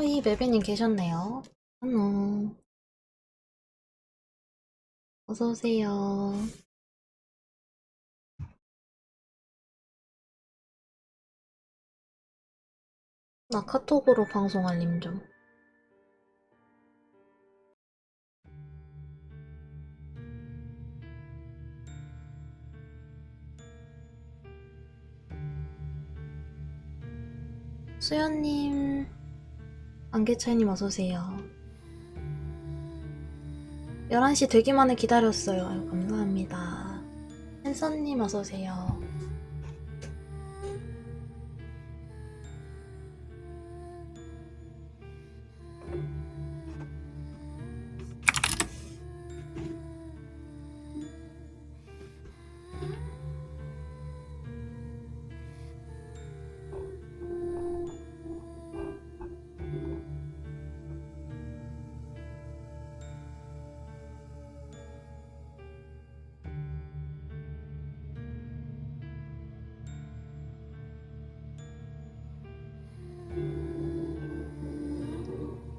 이 멜빈님 계셨네요. 안녕. 어서오세요. 나 카톡으로 방송 알림 좀. 수연님, 안개차이님 어서오세요. 11시 되기만을 기다렸어요. 아유, 감사합니다. 팬서님 어서오세요.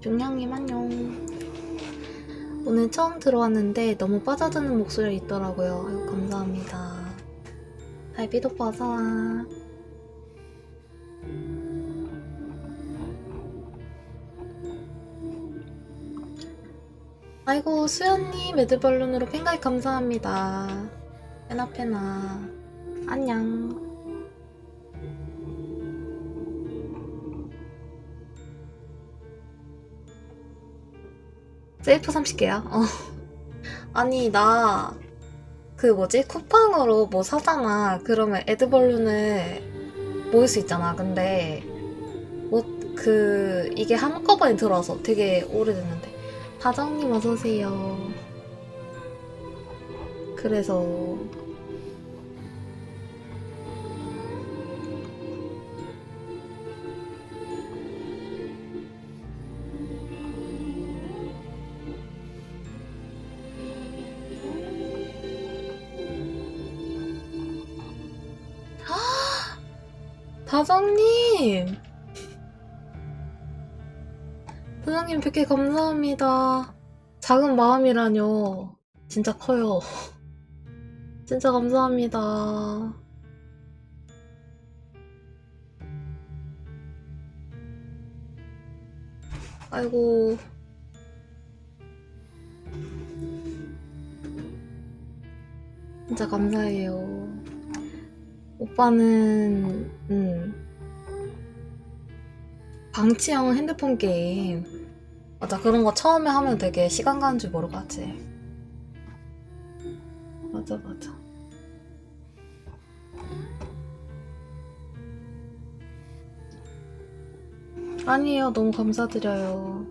중량님 안녕. 오늘 처음 들어왔는데 너무 빠져드는 목소리가 있더라고요. 아유, 감사합니다. 달빛오빠 어서와. 아이고 수연님 매드발룬으로 팬가입 감사합니다. 페나페나 안녕. 셀프 30개야? 아니 나 그 뭐지? 쿠팡으로 뭐 사잖아. 그러면 애드벌룬을 모을 수 있잖아. 근데 뭐 이게 한꺼번에 들어와서 되게 오래됐는데. 다정님 어서오세요. 그래서 다정님! 다정님 100개 감사합니다. 작은 마음이라뇨. 진짜 커요. 진짜 감사합니다. 아이고 진짜 감사해요. 오빠는 방치형 핸드폰 게임 맞아 그런 거 처음에 하면 되게 시간 가는 줄 모르고 하지. 맞아 맞아. 아니에요 너무 감사드려요.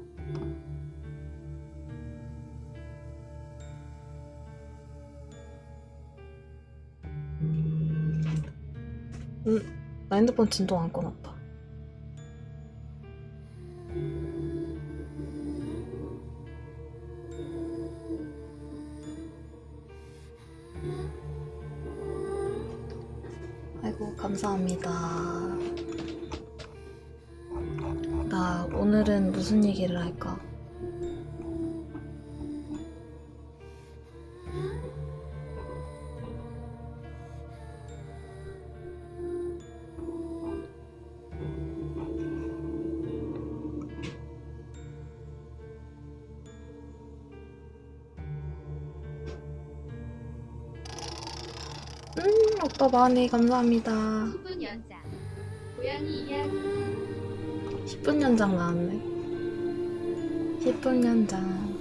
나 핸드폰 진동 안 꺼놨다. 아이고 감사합니다. 나 오늘은 무슨 얘기를 할까? 오빠 많이 감사합니다. 10분 연장. 고양이 이야기. 10분 연장 나왔네. 10분 연장.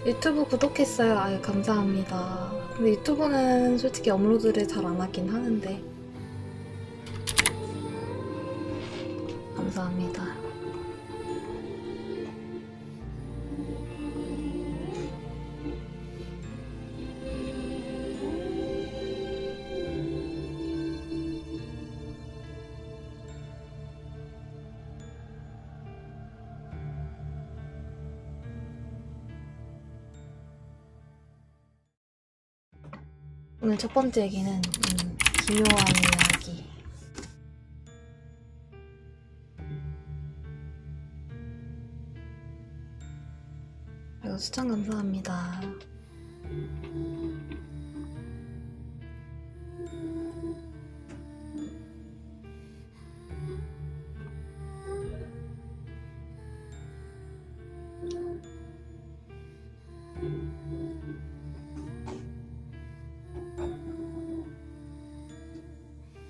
유튜브 구독했어요. 아유 감사합니다. 근데 유튜브는 솔직히 업로드를 잘 안 하긴 하는데 감사합니다. 오늘 첫 번째 얘기는 기묘한 이야기. 그리고 추천 감사합니다.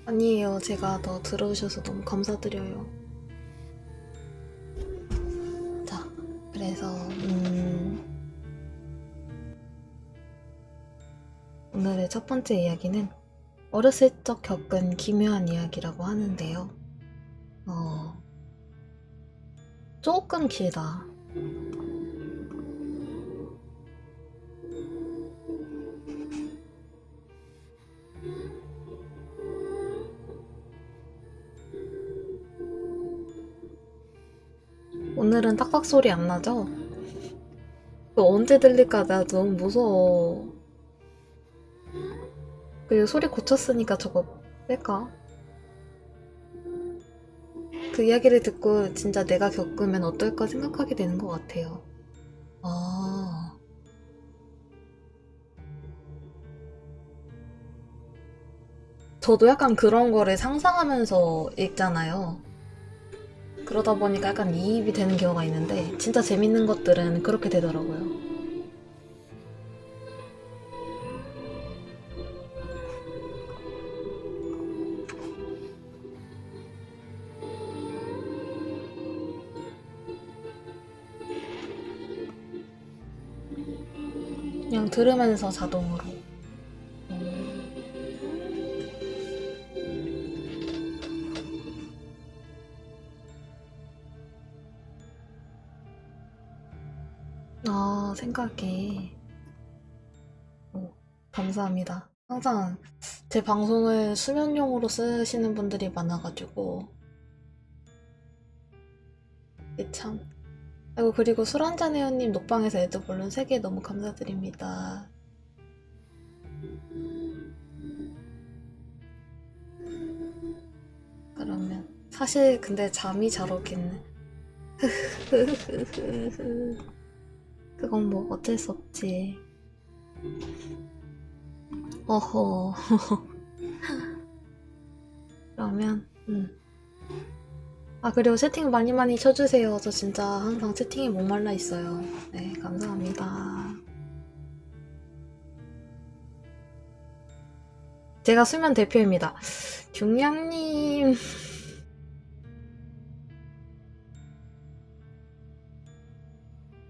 아니에요. 제가 더 들어주셔서 너무 감사드려요. 자, 그래서 오늘의 첫 번째 이야기는 어렸을 적 겪은 기묘한 이야기라고 하는데요. 조금 길다. 오늘은 딱딱 소리 안 나죠? 그거 언제 들릴까 나 너무 무서워. 그리고 소리 고쳤으니까 저거 뺄까? 그 이야기를 듣고 진짜 내가 겪으면 어떨까 생각하게 되는 것 같아요. 아, 저도 약간 그런 거를 상상하면서 읽잖아요. 그러다 보니까 약간 이입이 되는 경우가 있는데 진짜 재밌는 것들은 그렇게 되더라고요. 그냥 들으면서 자동으로. 아, 생각해. 감사합니다. 항상 제 방송을 수면용으로 쓰시는 분들이 많아가지고 이게 참. 아이고, 그리고 술 한잔 회원님 녹방에서 에드볼룬 3개 너무 감사드립니다. 그러면 사실 근데 잠이 잘 오긴 그건 뭐 어쩔 수 없지. 어허. 그러면 아, 그리고 채팅 많이 많이 쳐주세요. 저 진짜 항상 채팅에 목말라 있어요. 네, 감사합니다. 제가 수면 대표입니다. 중량님.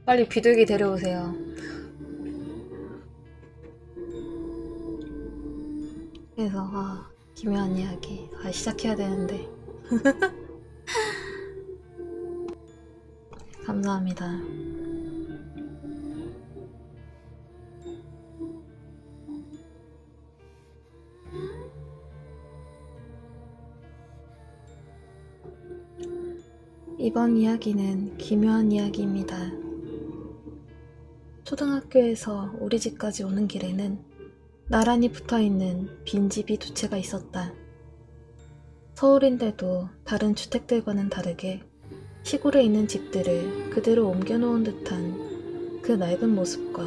빨리 비둘기 데려오세요. 그래서 기묘한 이야기 시작해야 되는데. 감사합니다. 이번 이야기는 기묘한 이야기입니다. 초등학교에서 우리 집까지 오는 길에는 나란히 붙어있는 빈집이 2채가 있었다. 서울인데도 다른 주택들과는 다르게 시골에 있는 집들을 그대로 옮겨놓은 듯한 그 낡은 모습과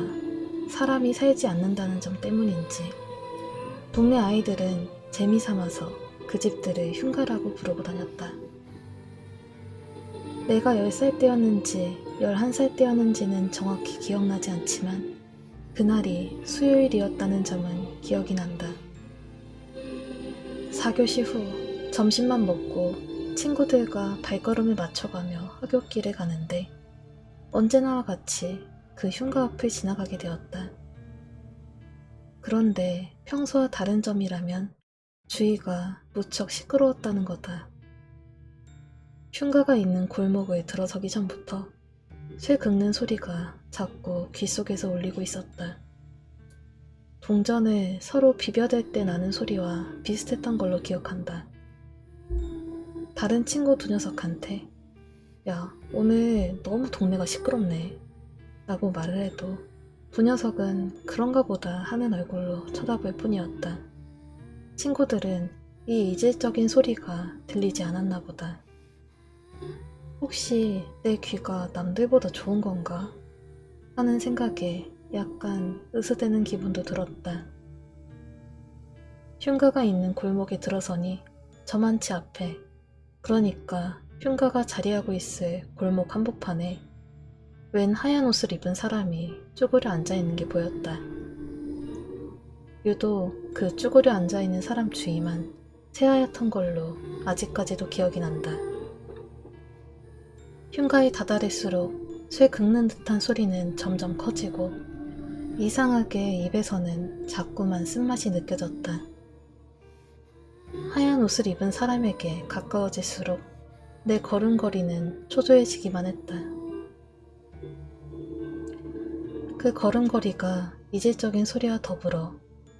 사람이 살지 않는다는 점 때문인지 동네 아이들은 재미삼아서 그 집들을 흉가라고 부르고 다녔다. 내가 10살 때였는지 11살 때였는지는 정확히 기억나지 않지만 그날이 수요일이었다는 점은 기억이 난다. 4교시 후 점심만 먹고 친구들과 발걸음을 맞춰가며 학교길을 가는데 언제나와 같이 그 흉가 앞을 지나가게 되었다. 그런데 평소와 다른 점이라면 주위가 무척 시끄러웠다는 거다. 흉가가 있는 골목을 들어서기 전부터 쇠 긁는 소리가 자꾸 귓속에서 울리고 있었다. 동전을 서로 비벼댈 때 나는 소리와 비슷했던 걸로 기억한다. 다른 친구 두 녀석한테 야, 오늘 너무 동네가 시끄럽네 라고 말을 해도 두 녀석은 그런가 보다 하는 얼굴로 쳐다볼 뿐이었다. 친구들은 이 이질적인 소리가 들리지 않았나 보다. 혹시 내 귀가 남들보다 좋은 건가? 하는 생각에 약간 으스대는 기분도 들었다. 흉가가 있는 골목에 들어서니 저만치 앞에, 그러니까 흉가가 자리하고 있을 골목 한복판에 웬 하얀 옷을 입은 사람이 쭈그려 앉아있는 게 보였다. 유독 그 쭈그려 앉아있는 사람 주위만 새하얗던 걸로 아직까지도 기억이 난다. 흉가에 다다를수록 쇠 긁는 듯한 소리는 점점 커지고 이상하게 입에서는 자꾸만 쓴맛이 느껴졌다. 하얀 옷을 입은 사람에게 가까워질수록 내 걸음걸이는 초조해지기만 했다. 그 걸음걸이가 이질적인 소리와 더불어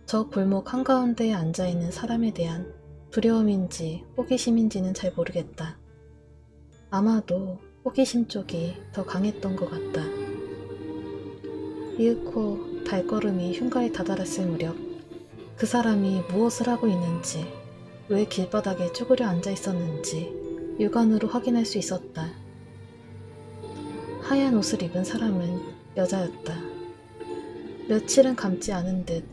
저 골목 한가운데에 앉아있는 사람에 대한 두려움인지 호기심인지는 잘 모르겠다. 아마도 호기심 쪽이 더 강했던 것 같다. 이윽고 발걸음이 흉가에 다다랐을 무렵 그 사람이 무엇을 하고 있는지, 왜 길바닥에 쭈그려 앉아 있었는지 육안으로 확인할 수 있었다. 하얀 옷을 입은 사람은 여자였다. 며칠은 감지 않은 듯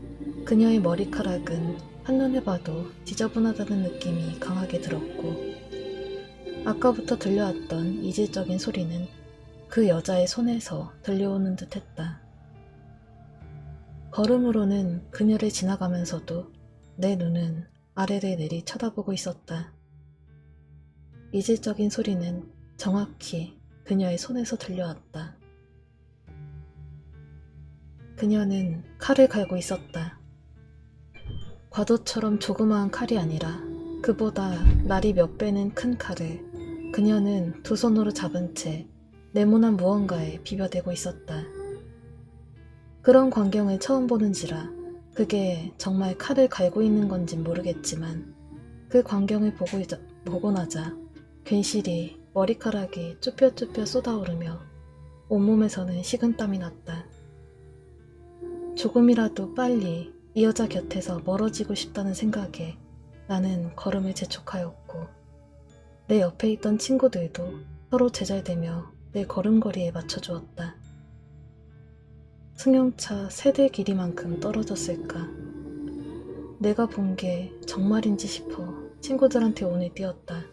그녀의 머리카락은 한눈에 봐도 지저분하다는 느낌이 강하게 들었고, 아까부터 들려왔던 이질적인 소리는 그 여자의 손에서 들려오는 듯 했다. 걸음으로는 그녀를 지나가면서도 내 눈은 아래를 내리 쳐다보고 있었다. 이질적인 소리는 정확히 그녀의 손에서 들려왔다. 그녀는 칼을 갈고 있었다. 과도처럼 조그마한 칼이 아니라 그보다 날이 몇 배는 큰 칼을 그녀는 두 손으로 잡은 채 네모난 무언가에 비벼대고 있었다. 그런 광경을 처음 보는지라 그게 정말 칼을 갈고 있는 건진 모르겠지만 그 광경을 보고 나자 괜시리 머리카락이 쭈뼛쭈뼛 쏟아오르며 온몸에서는 식은땀이 났다. 조금이라도 빨리 이 여자 곁에서 멀어지고 싶다는 생각에 나는 걸음을 재촉하였고, 내 옆에 있던 친구들도 서로 제잘되며 내 걸음걸이에 맞춰주었다. 승용차 세대 길이만큼 떨어졌을까. 내가 본 게 정말인지 싶어 친구들한테 오늘 뛰었다.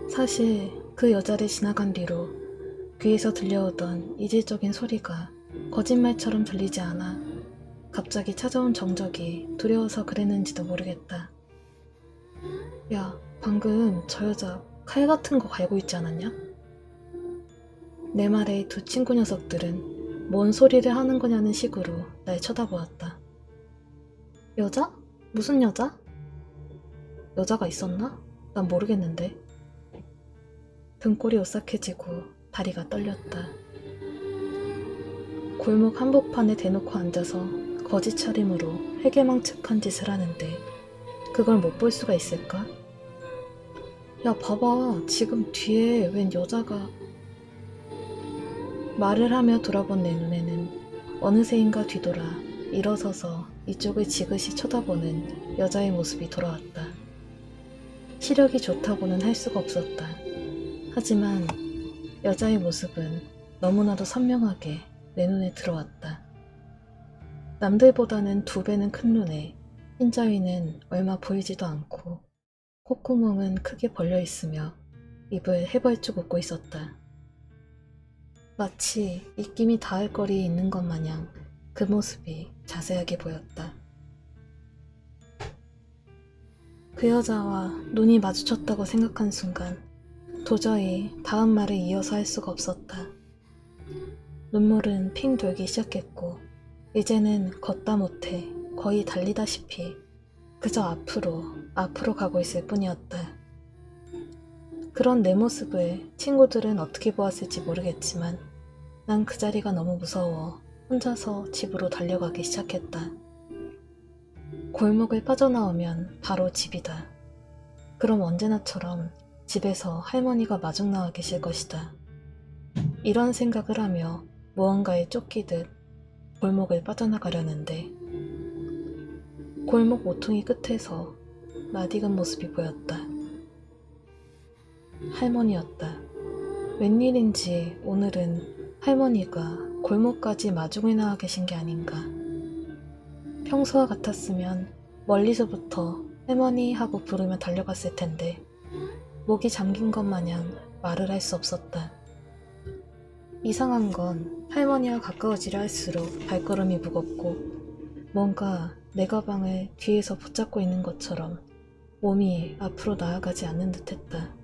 사실 그 여자를 지나간 뒤로 귀에서 들려오던 이질적인 소리가 거짓말처럼 들리지 않아 갑자기 찾아온 정적이 두려워서 그랬는지도 모르겠다. 야, 방금 저 여자 칼 같은 거 갈고 있지 않았냐? 내 말에 두 친구 녀석들은 뭔 소리를 하는 거냐는 식으로 날 쳐다보았다. 여자? 무슨 여자? 여자가 있었나? 난 모르겠는데. 등골이 오싹해지고 다리가 떨렸다. 골목 한복판에 대놓고 앉아서 거짓 차림으로 회개망측한 짓을 하는데 그걸 못 볼 수가 있을까? 야, 봐봐. 지금 뒤에 웬 여자가... 말을 하며 돌아본 내 눈에는 어느새인가 뒤돌아 일어서서 이쪽을 지그시 쳐다보는 여자의 모습이 돌아왔다. 시력이 좋다고는 할 수가 없었다. 하지만 여자의 모습은 너무나도 선명하게 내 눈에 들어왔다. 남들보다는 2배는 큰 눈에 흰자위는 얼마 보이지도 않고 콧구멍은 크게 벌려 있으며 입을 해벌쭉 웃고 있었다. 마치 입김이 닿을 거리에 있는 것 마냥 그 모습이 자세하게 보였다. 그 여자와 눈이 마주쳤다고 생각한 순간 도저히 다음 말을 이어서 할 수가 없었다. 눈물은 핑 돌기 시작했고 이제는 걷다 못해 거의 달리다시피 그저 앞으로 가고 있을 뿐이었다. 그런 내 모습을 친구들은 어떻게 보았을지 모르겠지만 난 그 자리가 너무 무서워 혼자서 집으로 달려가기 시작했다. 골목을 빠져나오면 바로 집이다. 그럼 언제나처럼 집에서 할머니가 마중 나와 계실 것이다. 이런 생각을 하며 무언가에 쫓기듯 골목을 빠져나가려는데 골목 모퉁이 끝에서 낯익은 모습이 보였다. 할머니였다. 웬일인지 오늘은 할머니가 골목까지 마중을 나와 계신 게 아닌가. 평소와 같았으면 멀리서부터 할머니 하고 부르며 달려갔을 텐데 목이 잠긴 것 마냥 말을 할 수 없었다. 이상한 건 할머니와 가까워지려 할수록 발걸음이 무겁고 뭔가 내 가방을 뒤에서 붙잡고 있는 것처럼 몸이 앞으로 나아가지 않는 듯했다.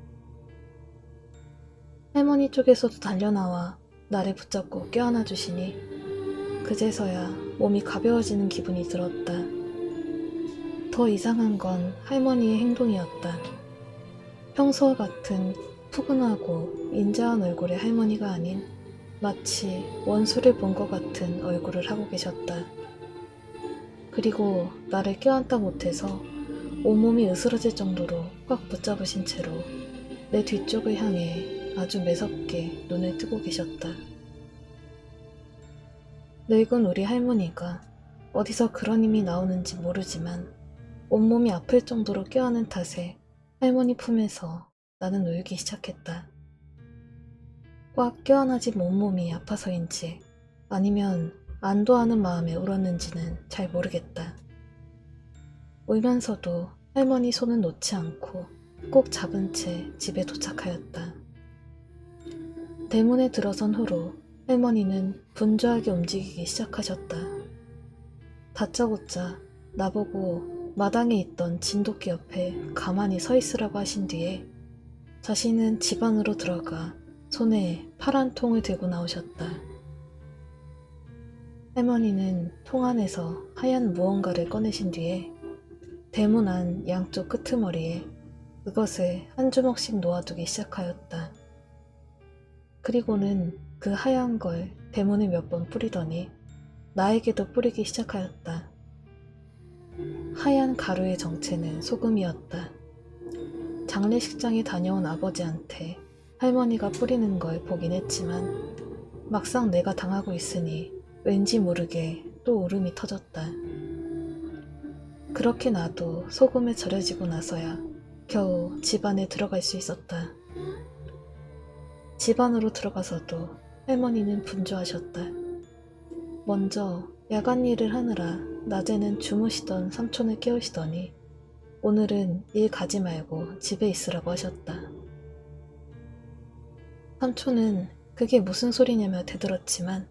할머니 쪽에서도 달려나와 나를 붙잡고 껴안아 주시니 그제서야 몸이 가벼워지는 기분이 들었다. 더 이상한 건 할머니의 행동이었다. 평소와 같은 푸근하고 인자한 얼굴의 할머니가 아닌 마치 원수를 본 것 같은 얼굴을 하고 계셨다. 그리고 나를 껴안다 못해서 온몸이 으스러질 정도로 꽉 붙잡으신 채로 내 뒤쪽을 향해 아주 매섭게 눈을 뜨고 계셨다. 늙은 우리 할머니가 어디서 그런 힘이 나오는지 모르지만 온몸이 아플 정도로 껴안은 탓에 할머니 품에서 나는 울기 시작했다. 꽉 껴안아진 온몸이 아파서인지 아니면 안도하는 마음에 울었는지는 잘 모르겠다. 울면서도 할머니 손은 놓지 않고 꼭 잡은 채 집에 도착하였다. 대문에 들어선 후로 할머니는 분주하게 움직이기 시작하셨다. 다짜고짜 나보고 마당에 있던 진돗개 옆에 가만히 서 있으라고 하신 뒤에 자신은 집 안으로 들어가 손에 파란 통을 들고 나오셨다. 할머니는 통 안에서 하얀 무언가를 꺼내신 뒤에 대문 안 양쪽 끄트머리에 그것을 한 주먹씩 놓아두기 시작하였다. 그리고는 그 하얀 걸 대문에 몇 번 뿌리더니 나에게도 뿌리기 시작하였다. 하얀 가루의 정체는 소금이었다. 장례식장에 다녀온 아버지한테 할머니가 뿌리는 걸 보긴 했지만 막상 내가 당하고 있으니 왠지 모르게 또 울음이 터졌다. 그렇게 나도 소금에 절여지고 나서야 겨우 집 안에 들어갈 수 있었다. 집 안으로 들어가서도 할머니는 분주하셨다. 먼저 야간 일을 하느라 낮에는 주무시던 삼촌을 깨우시더니 오늘은 일 가지 말고 집에 있으라고 하셨다. 삼촌은 그게 무슨 소리냐며 대들었지만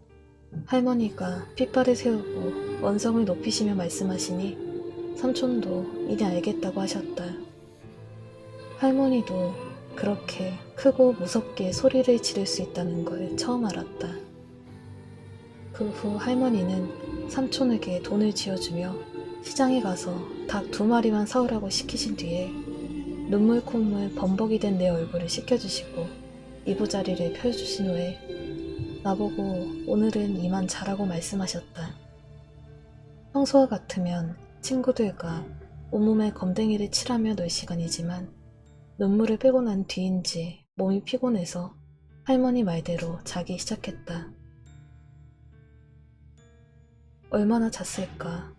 할머니가 핏발을 세우고 언성을 높이시며 말씀하시니 삼촌도 이제 알겠다고 하셨다. 할머니도 그렇게 크고 무섭게 소리를 지를 수 있다는 걸 처음 알았다. 그 후 할머니는 삼촌에게 돈을 쥐어주며 시장에 가서 닭 2마리만 사오라고 시키신 뒤에 눈물 콧물 범벅이 된 내 얼굴을 씻겨주시고 이부자리를 펴주신 후에 나보고 오늘은 이만 자라고 말씀하셨다. 평소와 같으면 친구들과 온몸에 검댕이를 칠하며 놀 시간이지만 눈물을 빼고 난 뒤인지 몸이 피곤해서 할머니 말대로 자기 시작했다. 얼마나 잤을까.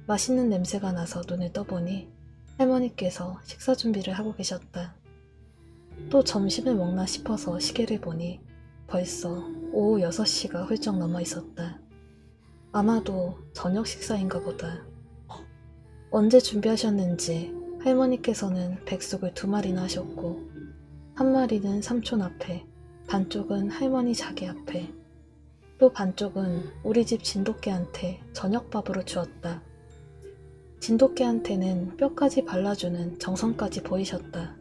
맛있는 냄새가 나서 눈을 떠보니 할머니께서 식사 준비를 하고 계셨다. 또 점심을 먹나 싶어서 시계를 보니 벌써 오후 6시가 훌쩍 넘어 있었다. 아마도 저녁 식사인가 보다. 언제 준비하셨는지 할머니께서는 백숙을 2마리나 하셨고 한 마리는 삼촌 앞에, 반쪽은 할머니 자기 앞에, 또 반쪽은 우리 집 진돗개한테 저녁밥으로 주었다. 진돗개한테는 뼈까지 발라주는 정성까지 보이셨다.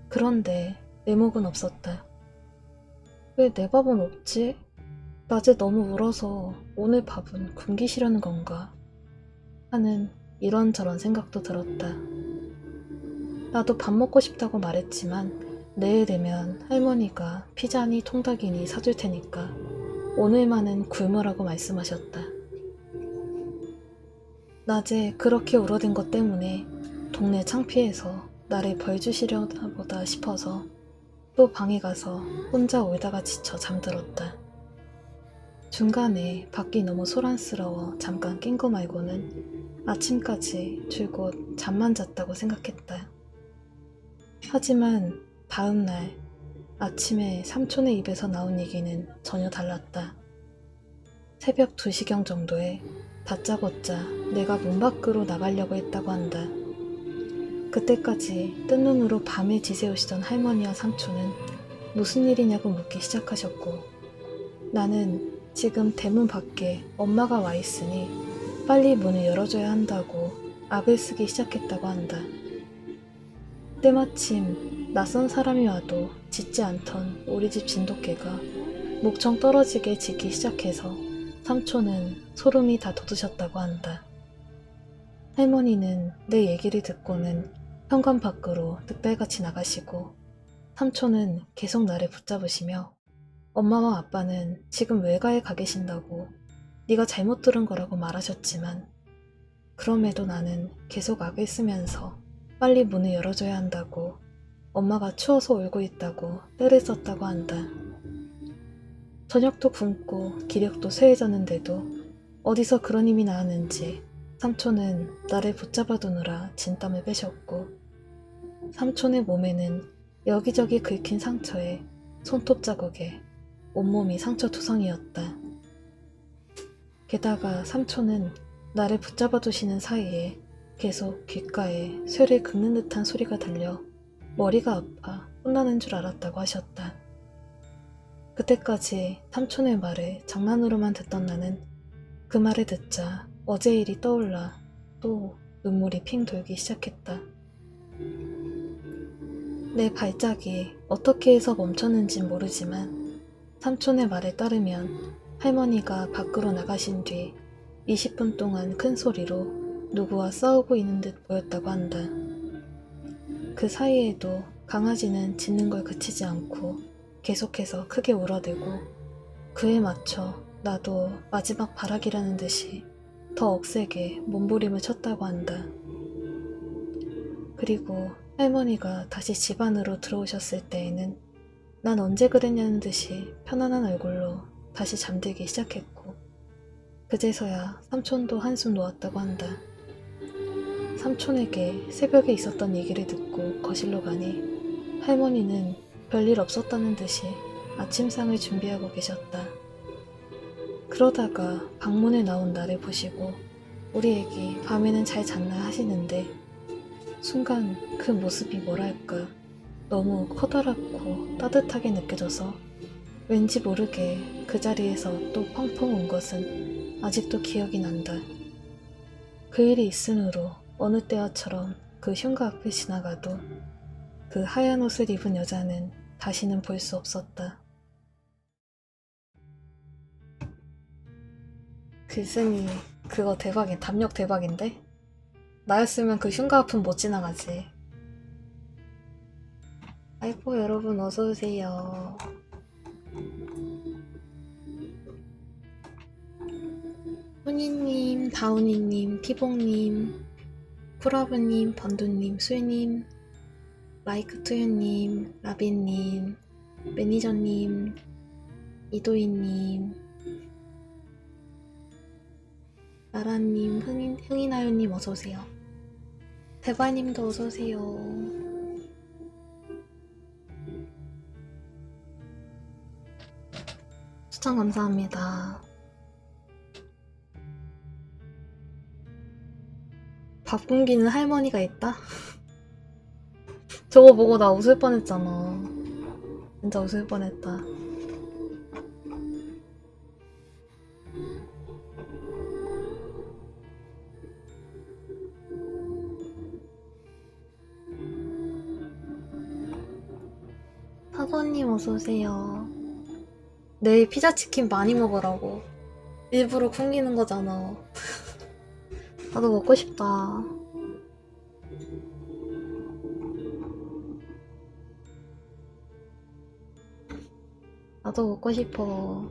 그런데 내 목은 없었다. 왜 내 밥은 없지? 낮에 너무 울어서 오늘 밥은 굶기시려는 건가? 하는 이런저런 생각도 들었다. 나도 밥 먹고 싶다고 말했지만 내일 되면 할머니가 피자니 통닭이니 사줄 테니까 오늘만은 굶으라고 말씀하셨다. 낮에 그렇게 울어댄 것 때문에 동네 창피해서 나를 벌 주시려나 보다 싶어서 또 방에 가서 혼자 울다가 지쳐 잠들었다. 중간에 밖이 너무 소란스러워 잠깐 깬 거 말고는 아침까지 줄곧 잠만 잤다고 생각했다. 하지만 다음 날 아침에 삼촌의 입에서 나온 얘기는 전혀 달랐다. 새벽 2시경 정도에 다짜고짜 내가 문 밖으로 나가려고 했다고 한다. 그때까지 뜬 눈으로 밤을 지새우시던 할머니와 삼촌은 무슨 일이냐고 묻기 시작하셨고, 나는 지금 대문 밖에 엄마가 와 있으니 빨리 문을 열어줘야 한다고 악을 쓰기 시작했다고 한다. 때마침 낯선 사람이 와도 짖지 않던 우리 집 진돗개가 목청 떨어지게 짖기 시작해서 삼촌은 소름이 다 돋으셨다고 한다. 할머니는 내 얘기를 듣고는 현관 밖으로 늑달같이 나가시고, 삼촌은 계속 나를 붙잡으시며 엄마와 아빠는 지금 외가에 가 계신다고 네가 잘못 들은 거라고 말하셨지만, 그럼에도 나는 계속 악을 쓰면서 빨리 문을 열어줘야 한다고 엄마가 추워서 울고 있다고 떼를 썼다고 한다. 저녁도 굶고 기력도 쇠해졌는데도 어디서 그런 힘이 나왔는지 삼촌은 나를 붙잡아두느라 진땀을 빼셨고, 삼촌의 몸에는 여기저기 긁힌 상처에 손톱 자국에 온몸이 상처투성이었다. 게다가 삼촌은 나를 붙잡아두시는 사이에 계속 귓가에 쇠를 긁는 듯한 소리가 들려 머리가 아파 혼나는 줄 알았다고 하셨다. 그때까지 삼촌의 말을 장난으로만 듣던 나는 그 말을 듣자 어제 일이 떠올라 또 눈물이 핑 돌기 시작했다. 내 발작이 어떻게 해서 멈췄는진 모르지만 삼촌의 말에 따르면 할머니가 밖으로 나가신 뒤 20분 동안 큰 소리로 누구와 싸우고 있는 듯 보였다고 한다. 그 사이에도 강아지는 짖는 걸 그치지 않고 계속해서 크게 울어대고, 그에 맞춰 나도 마지막 발악이라는 듯이 더 억세게 몸부림을 쳤다고 한다. 그리고 할머니가 다시 집 안으로 들어오셨을 때에는 난 언제 그랬냐는 듯이 편안한 얼굴로 다시 잠들기 시작했고, 그제서야 삼촌도 한숨 놓았다고 한다. 삼촌에게 새벽에 있었던 얘기를 듣고 거실로 가니 할머니는 별일 없었다는 듯이 아침상을 준비하고 계셨다. 그러다가 방문에 나온 나를 보시고 우리 애기 밤에는 잘 잤나 하시는데, 순간 그 모습이 뭐랄까 너무 커다랗고 따뜻하게 느껴져서 왠지 모르게 그 자리에서 또 펑펑 운 것은 아직도 기억이 난다. 그 일이 있은 후로 어느 때와처럼 그 흉가 앞을 지나가도 그 하얀 옷을 입은 여자는 다시는 볼 수 없었다. 글쓴이 그거 대박이야. 담력 대박인데? 나였으면 그 흉가 앞은 못 지나가지. 아이고 여러분 어서오세요. 훈이님, 다운이님, 티봉님, 쿠라브님, 번두님, 수혜님, 마이크투유님, 라빈님, 매니저님, 이도희님, 나라님, 흥이나요님 어서오세요. 대바님도 어서오세요. 추천 감사합니다. 밥 굶기는 할머니가 있다? 저거 보고 나 웃을 뻔했잖아. 진짜 웃을 뻔했다. 사소님 어서오세요. 내일 피자치킨 많이 먹으라고 일부러 굶기는 거잖아. 나도 먹고 싶다. 나도 먹고 싶어.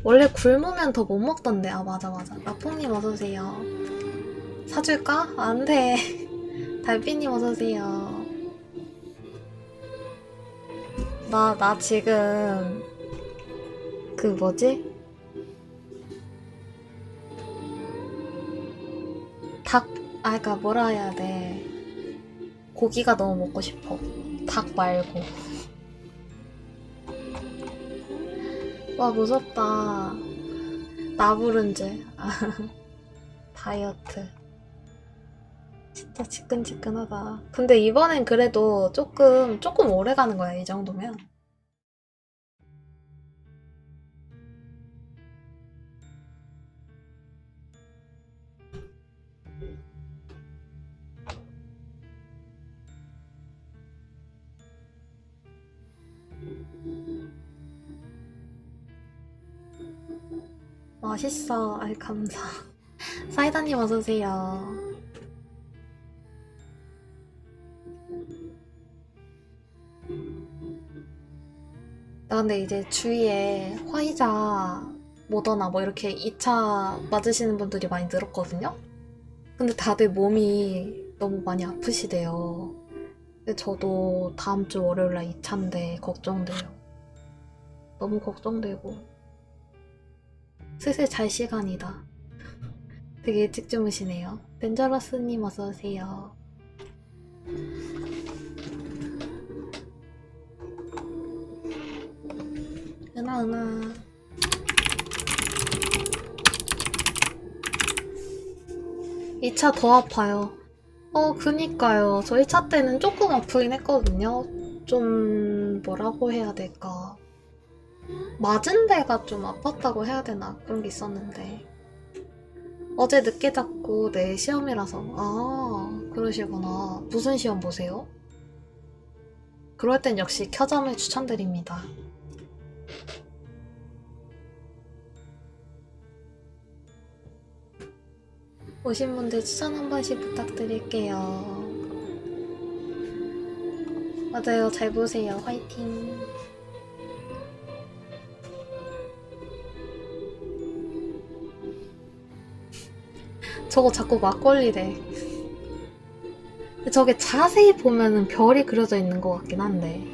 원래 굶으면 더 못 먹던데. 아 맞아. 라퐁님 어서오세요. 사줄까? 안돼. 달빛님 어서오세요. 나 지금 그 뭐지? 그니까 뭐라 해야 돼. 고기가 너무 먹고 싶어. 닭 말고. 와, 무섭다. 나부른제. 아, 다이어트. 진짜 지끈지끈하다. 근데 이번엔 그래도 조금 오래 가는 거야, 이 정도면. 맛있어. 아이, 감사. 사이다님 어서오세요. 나 근데 이제 주위에 화이자, 모더나 뭐 이렇게 2차 맞으시는 분들이 많이 늘었거든요? 근데 다들 몸이 너무 많이 아프시대요. 근데 저도 다음 주 월요일 날 2차인데 걱정돼요. 너무 걱정되고. 슬슬 잘 시간이다. 되게 일찍 주무시네요. 덴저러스님 어서오세요. 은하. 2차 더 아파요. 그니까요. 저 1차 때는 조금 아프긴 했거든요. 좀, 뭐라고 해야 될까. 맞은 데가 좀 아팠다고 해야 되나? 그런 게 있었는데. 어제 늦게 잤고 내일 시험이라서. 아, 그러시구나. 무슨 시험 보세요? 그럴 땐 역시 켜잠을 추천드립니다. 오신 분들 추천 한 번씩 부탁드릴게요. 맞아요. 잘 보세요. 화이팅. 저거 자꾸 막걸리래. 저게 자세히 보면은 별이 그려져 있는 것 같긴 한데.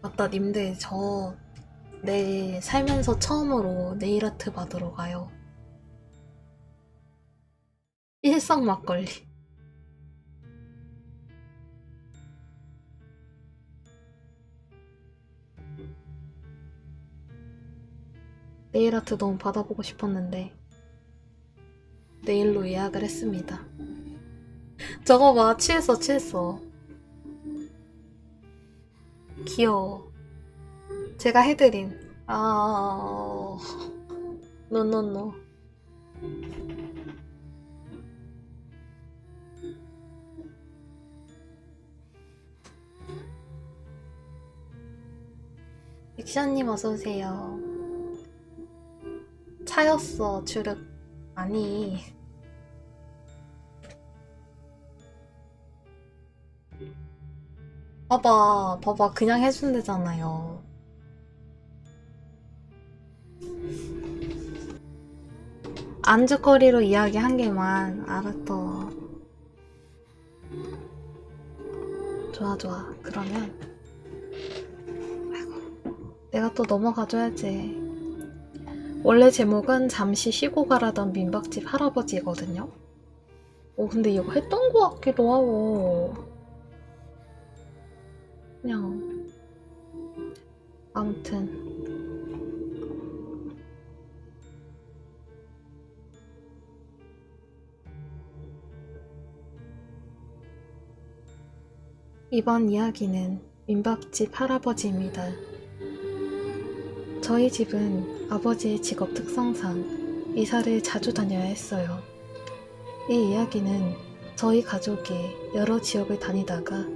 맞다, 님들. 저 내일 살면서 처음으로 네일 아트 받으러 가요. 일성 막걸리. 네일 아트 너무 받아보고 싶었는데 내일로 예약을 했습니다. 저거 봐, 취했어. 귀여워. 제가 해드린. 노노노. 액션님 어서오세요. 차였어, 주륵. 아니. 봐봐. 그냥 해준대잖아요. 안주거리로 이야기 한 개만. 알았어. 좋아. 그러면. 내가 또 넘어가줘야지. 원래 제목은 잠시 쉬고 가라던 민박집 할아버지거든요. 근데 이거 했던 것 같기도 하고. 그냥. 아무튼. 이번 이야기는 민박집 할아버지입니다. 저희 집은 아버지의 직업 특성상 이사를 자주 다녀야 했어요. 이 이야기는 저희 가족이 여러 지역을 다니다가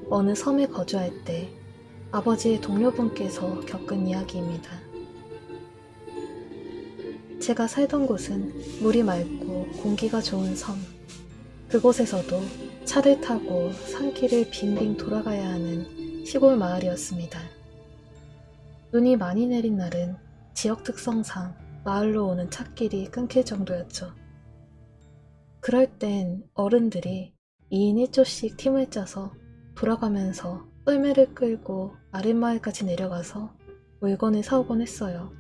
어느 섬에 거주할 때 아버지의 동료분께서 겪은 이야기입니다. 제가 살던 곳은 물이 맑고 공기가 좋은 섬. 그곳에서도 차를 타고 산길을 빙빙 돌아가야 하는 시골 마을이었습니다. 눈이 많이 내린 날은 지역 특성상 마을로 오는 찻길이 끊길 정도였죠. 그럴 땐 어른들이 2인 1조씩 팀을 짜서 돌아가면서 썰매를 끌고 아랫마을까지 내려가서 물건을 사오곤 했어요.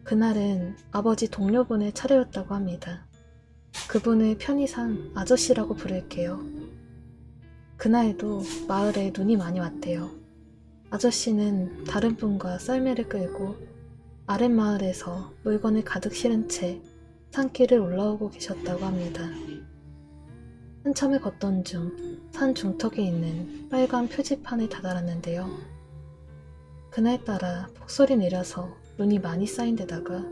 그날은 아버지 동료분의 차례였다고 합니다. 그분을 편의상 아저씨라고 부를게요. 그날도 마을에 눈이 많이 왔대요. 아저씨는 다른 분과 썰매를 끌고 아랫마을에서 물건을 가득 실은 채 산길을 올라오고 계셨다고 합니다. 한참을 걷던 중 산 중턱에 있는 빨간 표지판에 다다랐는데요. 그날따라 폭설이 내려서 눈이 많이 쌓인 데다가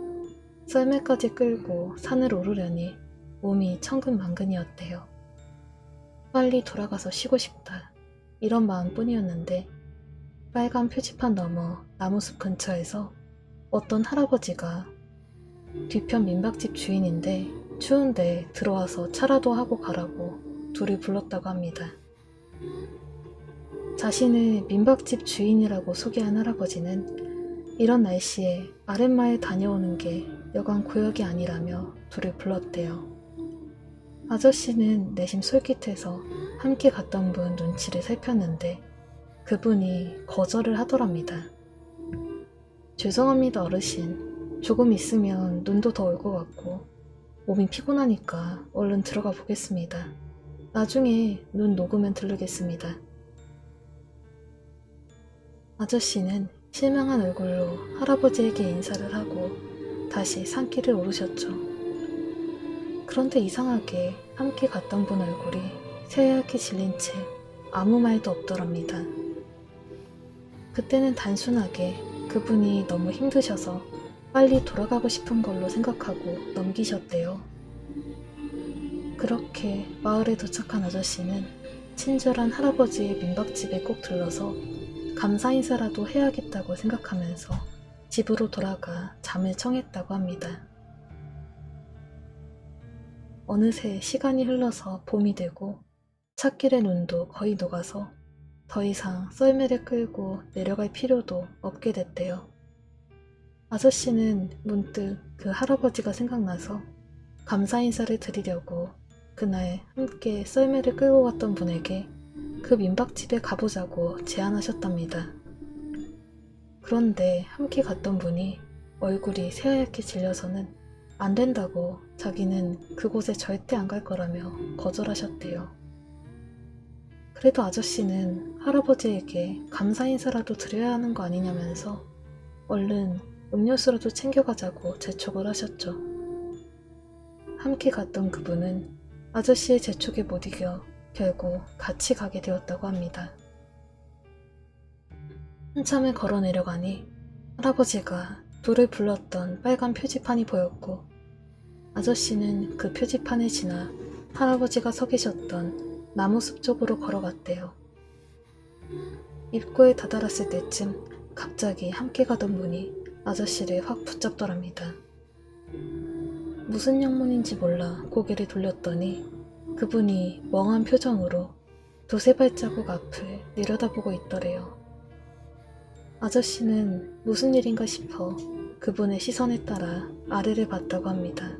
썰매까지 끌고 산을 오르려니 몸이 천근만근이었대요. 빨리 돌아가서 쉬고 싶다, 이런 마음뿐이었는데 빨간 표지판 너머 나무숲 근처에서 어떤 할아버지가 뒤편 민박집 주인인데 추운데 들어와서 차라도 하고 가라고 둘을 불렀다고 합니다. 자신을 민박집 주인이라고 소개한 할아버지는 이런 날씨에 아랫마을 다녀오는 게 여간 고역이 아니라며 둘을 불렀대요. 아저씨는 내심 솔깃해서 함께 갔던 분 눈치를 살폈는데 그분이 거절을 하더랍니다. 죄송합니다 어르신, 조금 있으면 눈도 더 올 것 같고 몸이 피곤하니까 얼른 들어가 보겠습니다. 나중에 눈 녹으면 들르겠습니다. 아저씨는 실망한 얼굴로 할아버지에게 인사를 하고 다시 산길을 오르셨죠. 그런데 이상하게 함께 갔던 분 얼굴이 새하얗게 질린 채 아무 말도 없더랍니다. 그때는 단순하게 그분이 너무 힘드셔서 빨리 돌아가고 싶은 걸로 생각하고 넘기셨대요. 그렇게 마을에 도착한 아저씨는 친절한 할아버지의 민박집에 꼭 들러서 감사 인사라도 해야겠다고 생각하면서 집으로 돌아가 잠을 청했다고 합니다. 어느새 시간이 흘러서 봄이 되고 찻길의 눈도 거의 녹아서 더 이상 썰매를 끌고 내려갈 필요도 없게 됐대요. 아저씨는 문득 그 할아버지가 생각나서 감사 인사를 드리려고 그날 함께 썰매를 끌고 갔던 분에게 그 민박집에 가보자고 제안하셨답니다. 그런데 함께 갔던 분이 얼굴이 새하얗게 질려서는 안 된다고 자기는 그곳에 절대 안 갈 거라며 거절하셨대요. 그래도 아저씨는 할아버지에게 감사 인사라도 드려야 하는 거 아니냐면서 얼른 음료수라도 챙겨가자고 재촉을 하셨죠. 함께 갔던 그분은 아저씨의 재촉에 못 이겨 결국 같이 가게 되었다고 합니다. 한참을 걸어 내려가니 할아버지가 둘을 불렀던 빨간 표지판이 보였고 아저씨는 그 표지판을 지나 할아버지가 서 계셨던 나무숲 쪽으로 걸어갔대요. 입구에 다다랐을 때쯤 갑자기 함께 가던 분이 아저씨를 확 붙잡더랍니다. 무슨 영문인지 몰라 고개를 돌렸더니 그분이 멍한 표정으로 두세 발자국 앞을 내려다보고 있더래요. 아저씨는 무슨 일인가 싶어 그분의 시선에 따라 아래를 봤다고 합니다.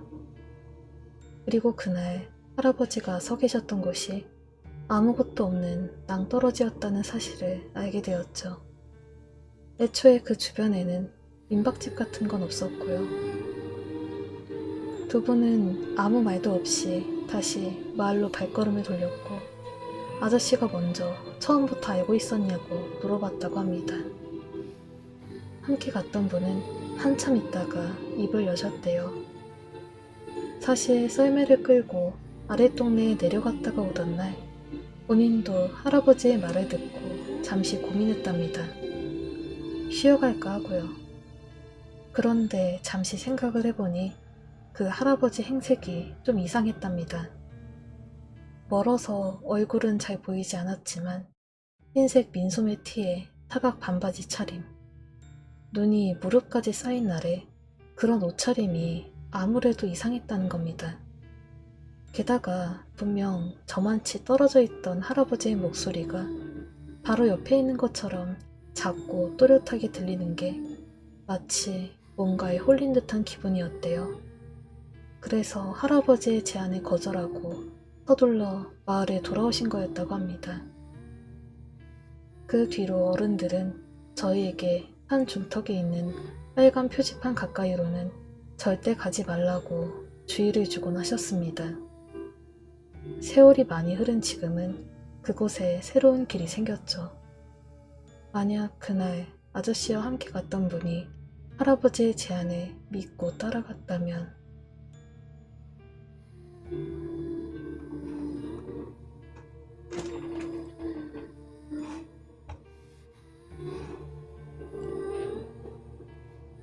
그리고 그날 할아버지가 서 계셨던 곳이 아무것도 없는 낭떠러지였다는 사실을 알게 되었죠. 애초에 그 주변에는 민박집 같은 건 없었고요. 두 분은 아무 말도 없이 다시 마을로 발걸음을 돌렸고 아저씨가 먼저 처음부터 알고 있었냐고 물어봤다고 합니다. 함께 갔던 분은 한참 있다가 입을 여셨대요. 사실 썰매를 끌고 아랫동네에 내려갔다가 오던 날 본인도 할아버지의 말을 듣고 잠시 고민했답니다. 쉬어갈까 하고요. 그런데 잠시 생각을 해보니 그 할아버지 행색이 좀 이상했답니다. 멀어서 얼굴은 잘 보이지 않았지만 흰색 민소매 티에 타각 반바지 차림, 눈이 무릎까지 쌓인 날에 그런 옷차림이 아무래도 이상했다는 겁니다. 게다가 분명 저만치 떨어져 있던 할아버지의 목소리가 바로 옆에 있는 것처럼 작고 또렷하게 들리는 게 마치 뭔가에 홀린 듯한 기분이었대요. 그래서 할아버지의 제안을 거절하고 서둘러 마을에 돌아오신 거였다고 합니다. 그 뒤로 어른들은 저희에게 산 중턱에 있는 빨간 표지판 가까이로는 절대 가지 말라고 주의를 주곤 하셨습니다. 세월이 많이 흐른 지금은 그곳에 새로운 길이 생겼죠. 만약 그날 아저씨와 함께 갔던 분이 할아버지의 제안을 믿고 따라갔다면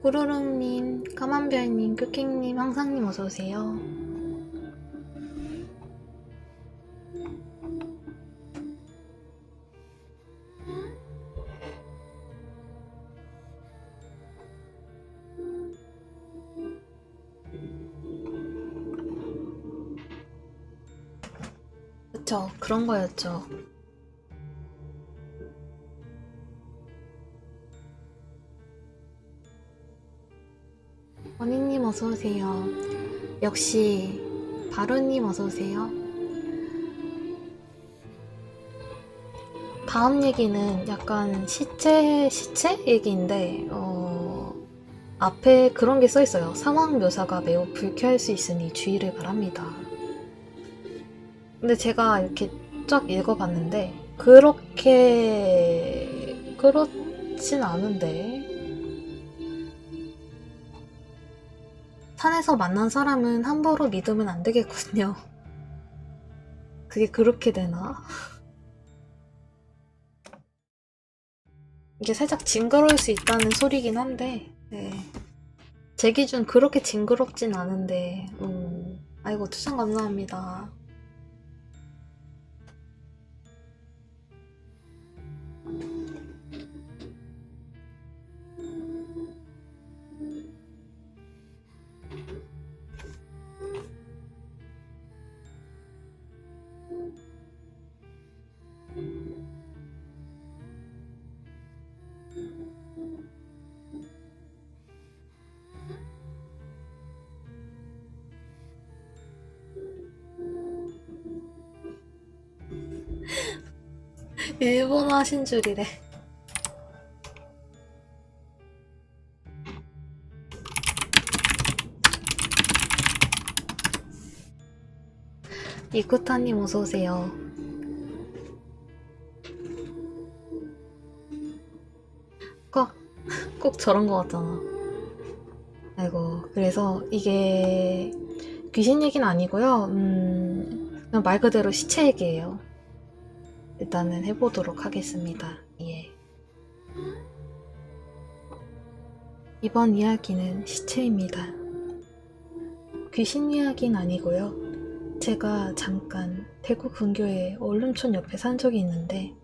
꾸루룩님, 까만별님, 큐킹님, 항상님 어서오세요. 그쵸, 그런 거였죠. 원희님 어서오세요. 역시 바루님 어서오세요. 다음 얘기는 약간 시체 얘기인데 앞에 그런 게 써있어요. 상황 묘사가 매우 불쾌할 수 있으니 주의를 바랍니다. 근데 제가 이렇게 쫙 읽어봤는데 그렇진 않은데 산에서 만난 사람은 함부로 믿으면 안 되겠군요. 그게 그렇게 되나? 이게 살짝 징그러울 수 있다는 소리긴 한데 네. 제 기준 그렇게 징그럽진 않은데 아이고 추천 감사합니다. 일본어 하신 줄이래. 이쿠타님 어서오세요. 꼭 저런 거 같잖아. 아이고, 그래서 이게 귀신 얘기는 아니고요. 그냥 말 그대로 시체 얘기예요. 일단은 해보도록 하겠습니다. 예. 이번 이야기는 시체입니다. 귀신 이야기는 아니고요. 제가 잠깐 대구 근교의 얼lum촌 옆에 산 적이 있는데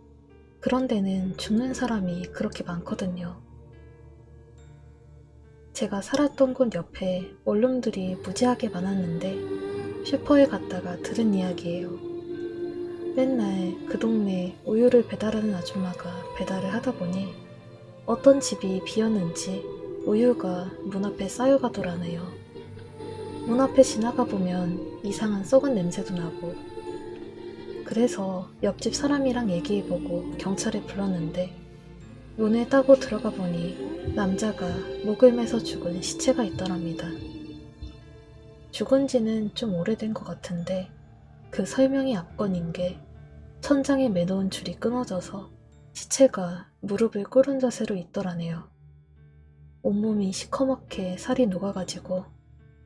그런 데는 죽는 사람이 그렇게 많거든요. 제가 살았던 곳 옆에 원룸들이 무지하게 많았는데 슈퍼에 갔다가 들은 이야기예요. 맨날 그 동네 우유를 배달하는 아줌마가 배달을 하다 보니 어떤 집이 비었는지 우유가 문 앞에 쌓여가더라네요. 문 앞에 지나가 보면 이상한 썩은 냄새도 나고 그래서 옆집 사람이랑 얘기해보고 경찰에 불렀는데 문을 따고 들어가 보니 남자가 목을 매서 죽은 시체가 있더랍니다. 죽은 지는 좀 오래된 것 같은데 그 설명이 압권인 게 천장에 매놓은 줄이 끊어져서 시체가 무릎을 꿇은 자세로 있더라네요. 온몸이 시커멓게 살이 녹아가지고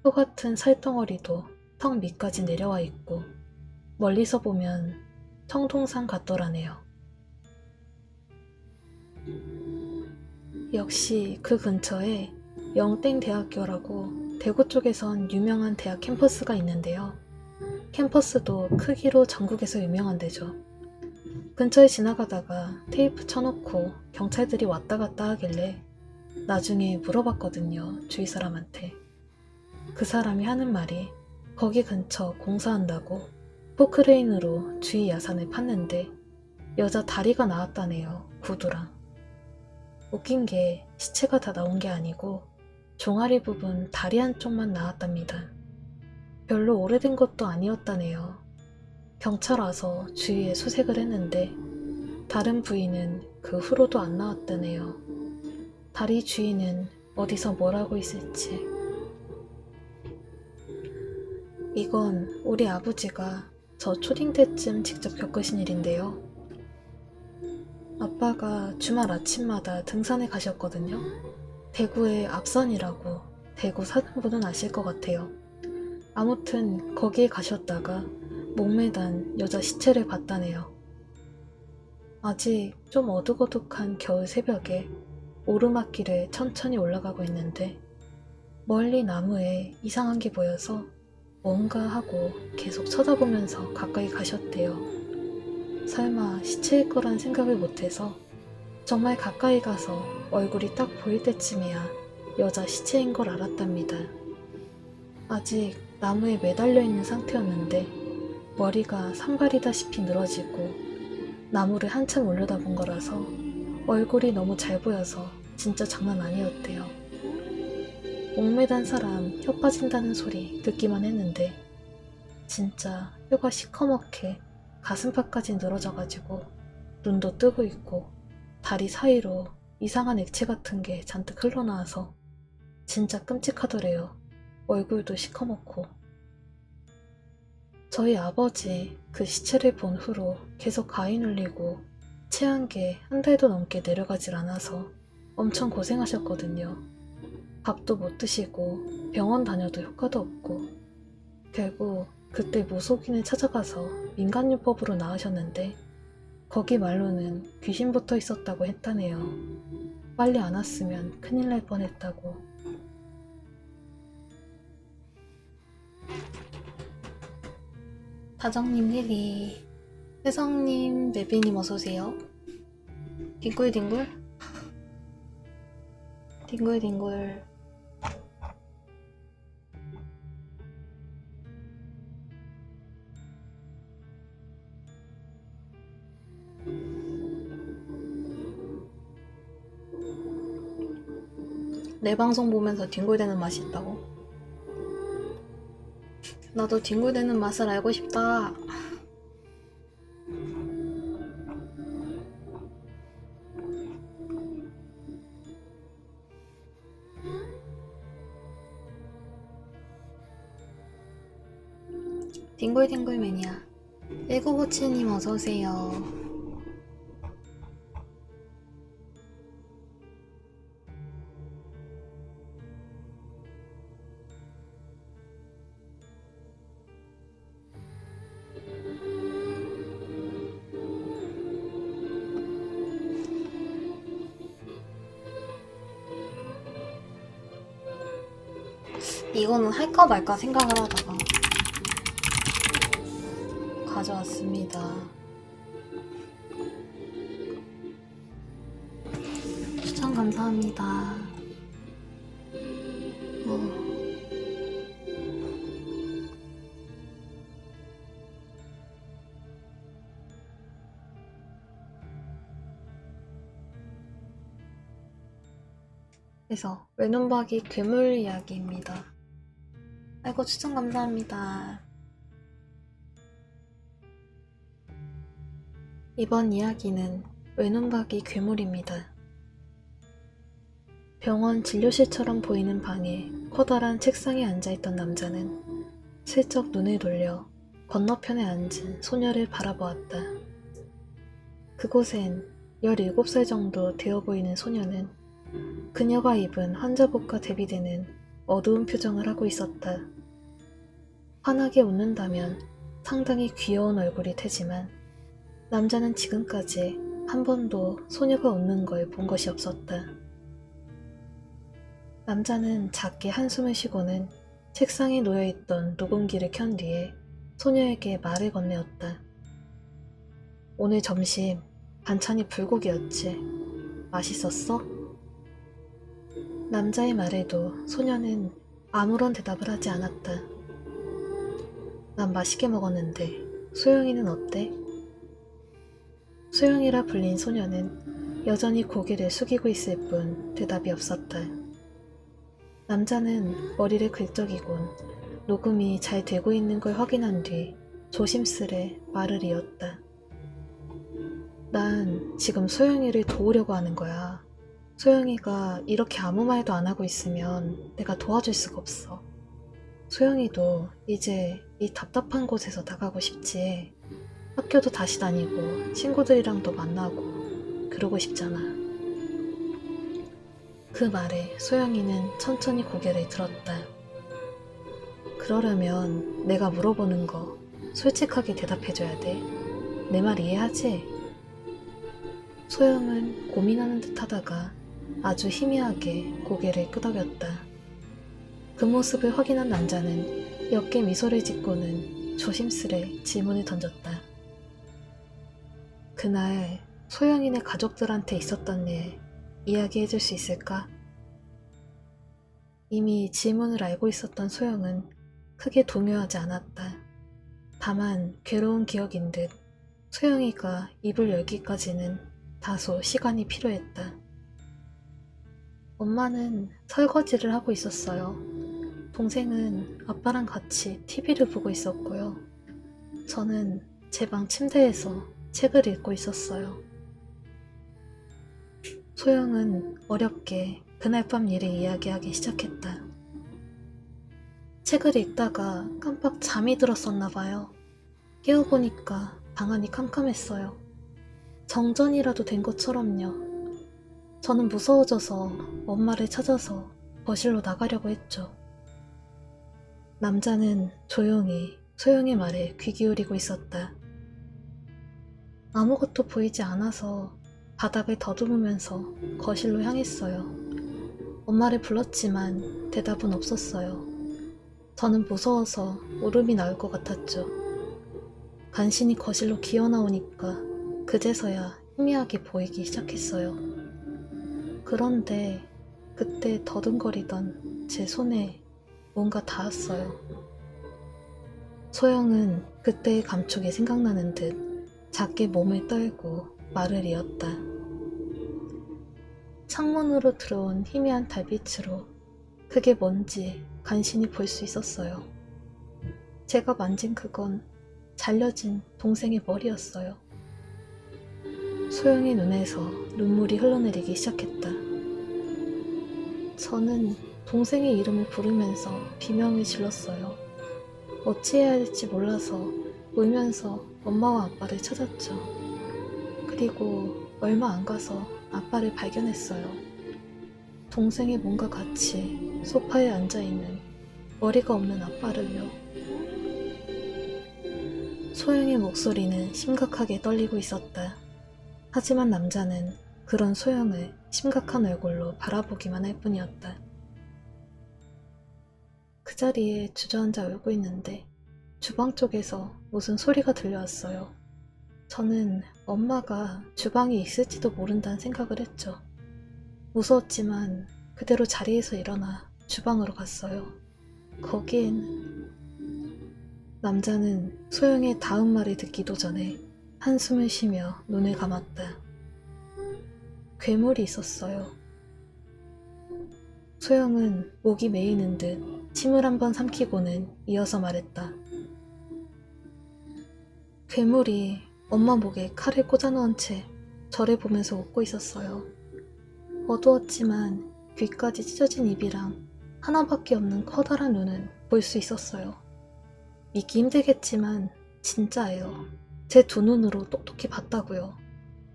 소 같은 살덩어리도 턱 밑까지 내려와 있고 멀리서 보면 청동산 같더라네요. 역시 그 근처에 영땡대학교라고 대구 쪽에선 유명한 대학 캠퍼스가 있는데요. 캠퍼스도 크기로 전국에서 유명한 데죠. 근처에 지나가다가 테이프 쳐놓고 경찰들이 왔다 갔다 하길래 나중에 물어봤거든요. 주위 사람한테. 그 사람이 하는 말이 거기 근처 공사한다고 포크레인으로 주위 야산을 팠는데 여자 다리가 나왔다네요. 구두랑. 웃긴 게 시체가 다 나온 게 아니고 종아리 부분 다리 한쪽만 나왔답니다. 별로 오래된 것도 아니었다네요. 경찰 와서 주위에 수색을 했는데 다른 부위는 그 후로도 안 나왔다네요. 다리 주인은 어디서 뭘 하고 있을지. 이건 우리 아버지가 저 초딩 때쯤 직접 겪으신 일인데요. 아빠가 주말 아침마다 등산에 가셨거든요. 대구의 앞산이라고 대구 사는 분은 아실 것 같아요. 아무튼 거기에 가셨다가 목매단 여자 시체를 봤다네요. 아직 좀 어둑어둑한 겨울 새벽에 오르막길을 천천히 올라가고 있는데 멀리 나무에 이상한 게 보여서 뭔가 하고 계속 쳐다보면서 가까이 가셨대요. 설마 시체일 거란 생각을 못해서 정말 가까이 가서 얼굴이 딱 보일 때쯤이야 여자 시체인 걸 알았답니다. 아직 나무에 매달려 있는 상태였는데 머리가 산발이다시피 늘어지고 나무를 한참 올려다본 거라서 얼굴이 너무 잘 보여서 진짜 장난 아니었대요. 목매단 사람 혀 빠진다는 소리 듣기만 했는데 진짜 혀가 시커멓게 가슴팍까지 늘어져가지고 눈도 뜨고 있고 다리 사이로 이상한 액체 같은 게 잔뜩 흘러나와서 진짜 끔찍하더래요. 얼굴도 시커멓고. 저희 아버지 그 시체를 본 후로 계속 가위 눌리고 체한 게 한 달도 넘게 내려가질 않아서 엄청 고생하셨거든요. 밥도 못 드시고 병원 다녀도 효과도 없고 결국 그때 무속인을 찾아가서 민간요법으로 나으셨는데 거기 말로는 귀신 붙어 있었다고 했다네요. 빨리 안 왔으면 큰일 날 뻔했다고. 다정님 리리, 혜성님, 메비님 어서오세요. 뒹굴뒹굴 뒹굴뒹굴. 내 방송 보면서 뒹굴대는 맛이 있다고? 나도 뒹굴대는 맛을 알고 싶다. 뒹굴뒹굴 매니아 1957님 어서오세요. 이거는 할까 말까 생각을 하다가 가져왔습니다. 추천 감사합니다. 그래서 외눈박이 괴물 이야기입니다. 아이고 추천 감사합니다. 이번 이야기는 외눈박이 괴물입니다. 병원 진료실처럼 보이는 방에 커다란 책상에 앉아있던 남자는 슬쩍 눈을 돌려 건너편에 앉은 소녀를 바라보았다. 그곳엔 17살 정도 되어 보이는 소녀는 그녀가 입은 환자복과 대비되는 어두운 표정을 하고 있었다. 환하게 웃는다면 상당히 귀여운 얼굴이 테지만 남자는 지금까지 한 번도 소녀가 웃는 걸 본 것이 없었다. 남자는 작게 한숨을 쉬고는 책상에 놓여있던 녹음기를 켠 뒤에 소녀에게 말을 건네었다. 오늘 점심 반찬이 불고기였지. 맛있었어? 남자의 말에도 소녀는 아무런 대답을 하지 않았다. 난 맛있게 먹었는데 소영이는 어때? 소영이라 불린 소녀는 여전히 고개를 숙이고 있을 뿐 대답이 없었다. 남자는 머리를 긁적이곤 녹음이 잘 되고 있는 걸 확인한 뒤 조심스레 말을 이었다. 난 지금 소영이를 도우려고 하는 거야. 소영이가 이렇게 아무 말도 안 하고 있으면 내가 도와줄 수가 없어. 소영이도 이제 이 답답한 곳에서 나가고 싶지. 학교도 다시 다니고 친구들이랑도 만나고 그러고 싶잖아. 그 말에 소영이는 천천히 고개를 들었다. 그러려면 내가 물어보는 거 솔직하게 대답해줘야 돼. 내 말 이해하지? 소영은 고민하는 듯 하다가 아주 희미하게 고개를 끄덕였다. 그 모습을 확인한 남자는 옅게 미소를 짓고는 조심스레 질문을 던졌다. 그날 소영이네 가족들한테 있었던 일 이야기해줄 수 있을까? 이미 질문을 알고 있었던 소영은 크게 동요하지 않았다. 다만 괴로운 기억인 듯 소영이가 입을 열기까지는 다소 시간이 필요했다. 엄마는 설거지를 하고 있었어요. 동생은 아빠랑 같이 TV를 보고 있었고요. 저는 제 방 침대에서 책을 읽고 있었어요. 소영은 어렵게 그날 밤 일을 이야기하기 시작했다. 책을 읽다가 깜빡 잠이 들었었나 봐요. 깨어보니까 방 안이 캄캄했어요. 정전이라도 된 것처럼요. 저는 무서워져서 엄마를 찾아서 거실로 나가려고 했죠. 남자는 조용히 소영의 말에 귀 기울이고 있었다. 아무것도 보이지 않아서 바닥을 더듬으면서 거실로 향했어요. 엄마를 불렀지만 대답은 없었어요. 저는 무서워서 울음이 나올 것 같았죠. 간신히 거실로 기어나오니까 그제서야 희미하게 보이기 시작했어요. 그런데 그때 더듬거리던 제 손에 뭔가 닿았어요. 소영은 그때의 감촉이 생각나는 듯 작게 몸을 떨고 말을 이었다. 창문으로 들어온 희미한 달빛으로 그게 뭔지 간신히 볼 수 있었어요. 제가 만진 그건 잘려진 동생의 머리였어요. 소영의 눈에서 눈물이 흘러내리기 시작했다. 저는 동생의 이름을 부르면서 비명을 질렀어요. 어찌해야 할지 몰라서 울면서 엄마와 아빠를 찾았죠. 그리고 얼마 안 가서 아빠를 발견했어요. 동생의 몸과 같이 소파에 앉아있는 머리가 없는 아빠를요. 소영의 목소리는 심각하게 떨리고 있었다. 하지만 남자는 그런 소영을 심각한 얼굴로 바라보기만 할 뿐이었다. 그 자리에 주저앉아 울고 있는데 주방 쪽에서 무슨 소리가 들려왔어요. 저는 엄마가 주방에 있을지도 모른다는 생각을 했죠. 무서웠지만 그대로 자리에서 일어나 주방으로 갔어요. 거기엔 남자는 소영의 다음 말을 듣기도 전에 한숨을 쉬며 눈을 감았다. 괴물이 있었어요. 소영은 목이 메이는 듯 침을 한번 삼키고는 이어서 말했다. 괴물이 엄마 목에 칼을 꽂아넣은 채 저를 보면서 웃고 있었어요. 어두웠지만 귀까지 찢어진 입이랑 하나밖에 없는 커다란 눈은 볼 수 있었어요. 믿기 힘들겠지만 진짜예요. 제 두 눈으로 똑똑히 봤다고요.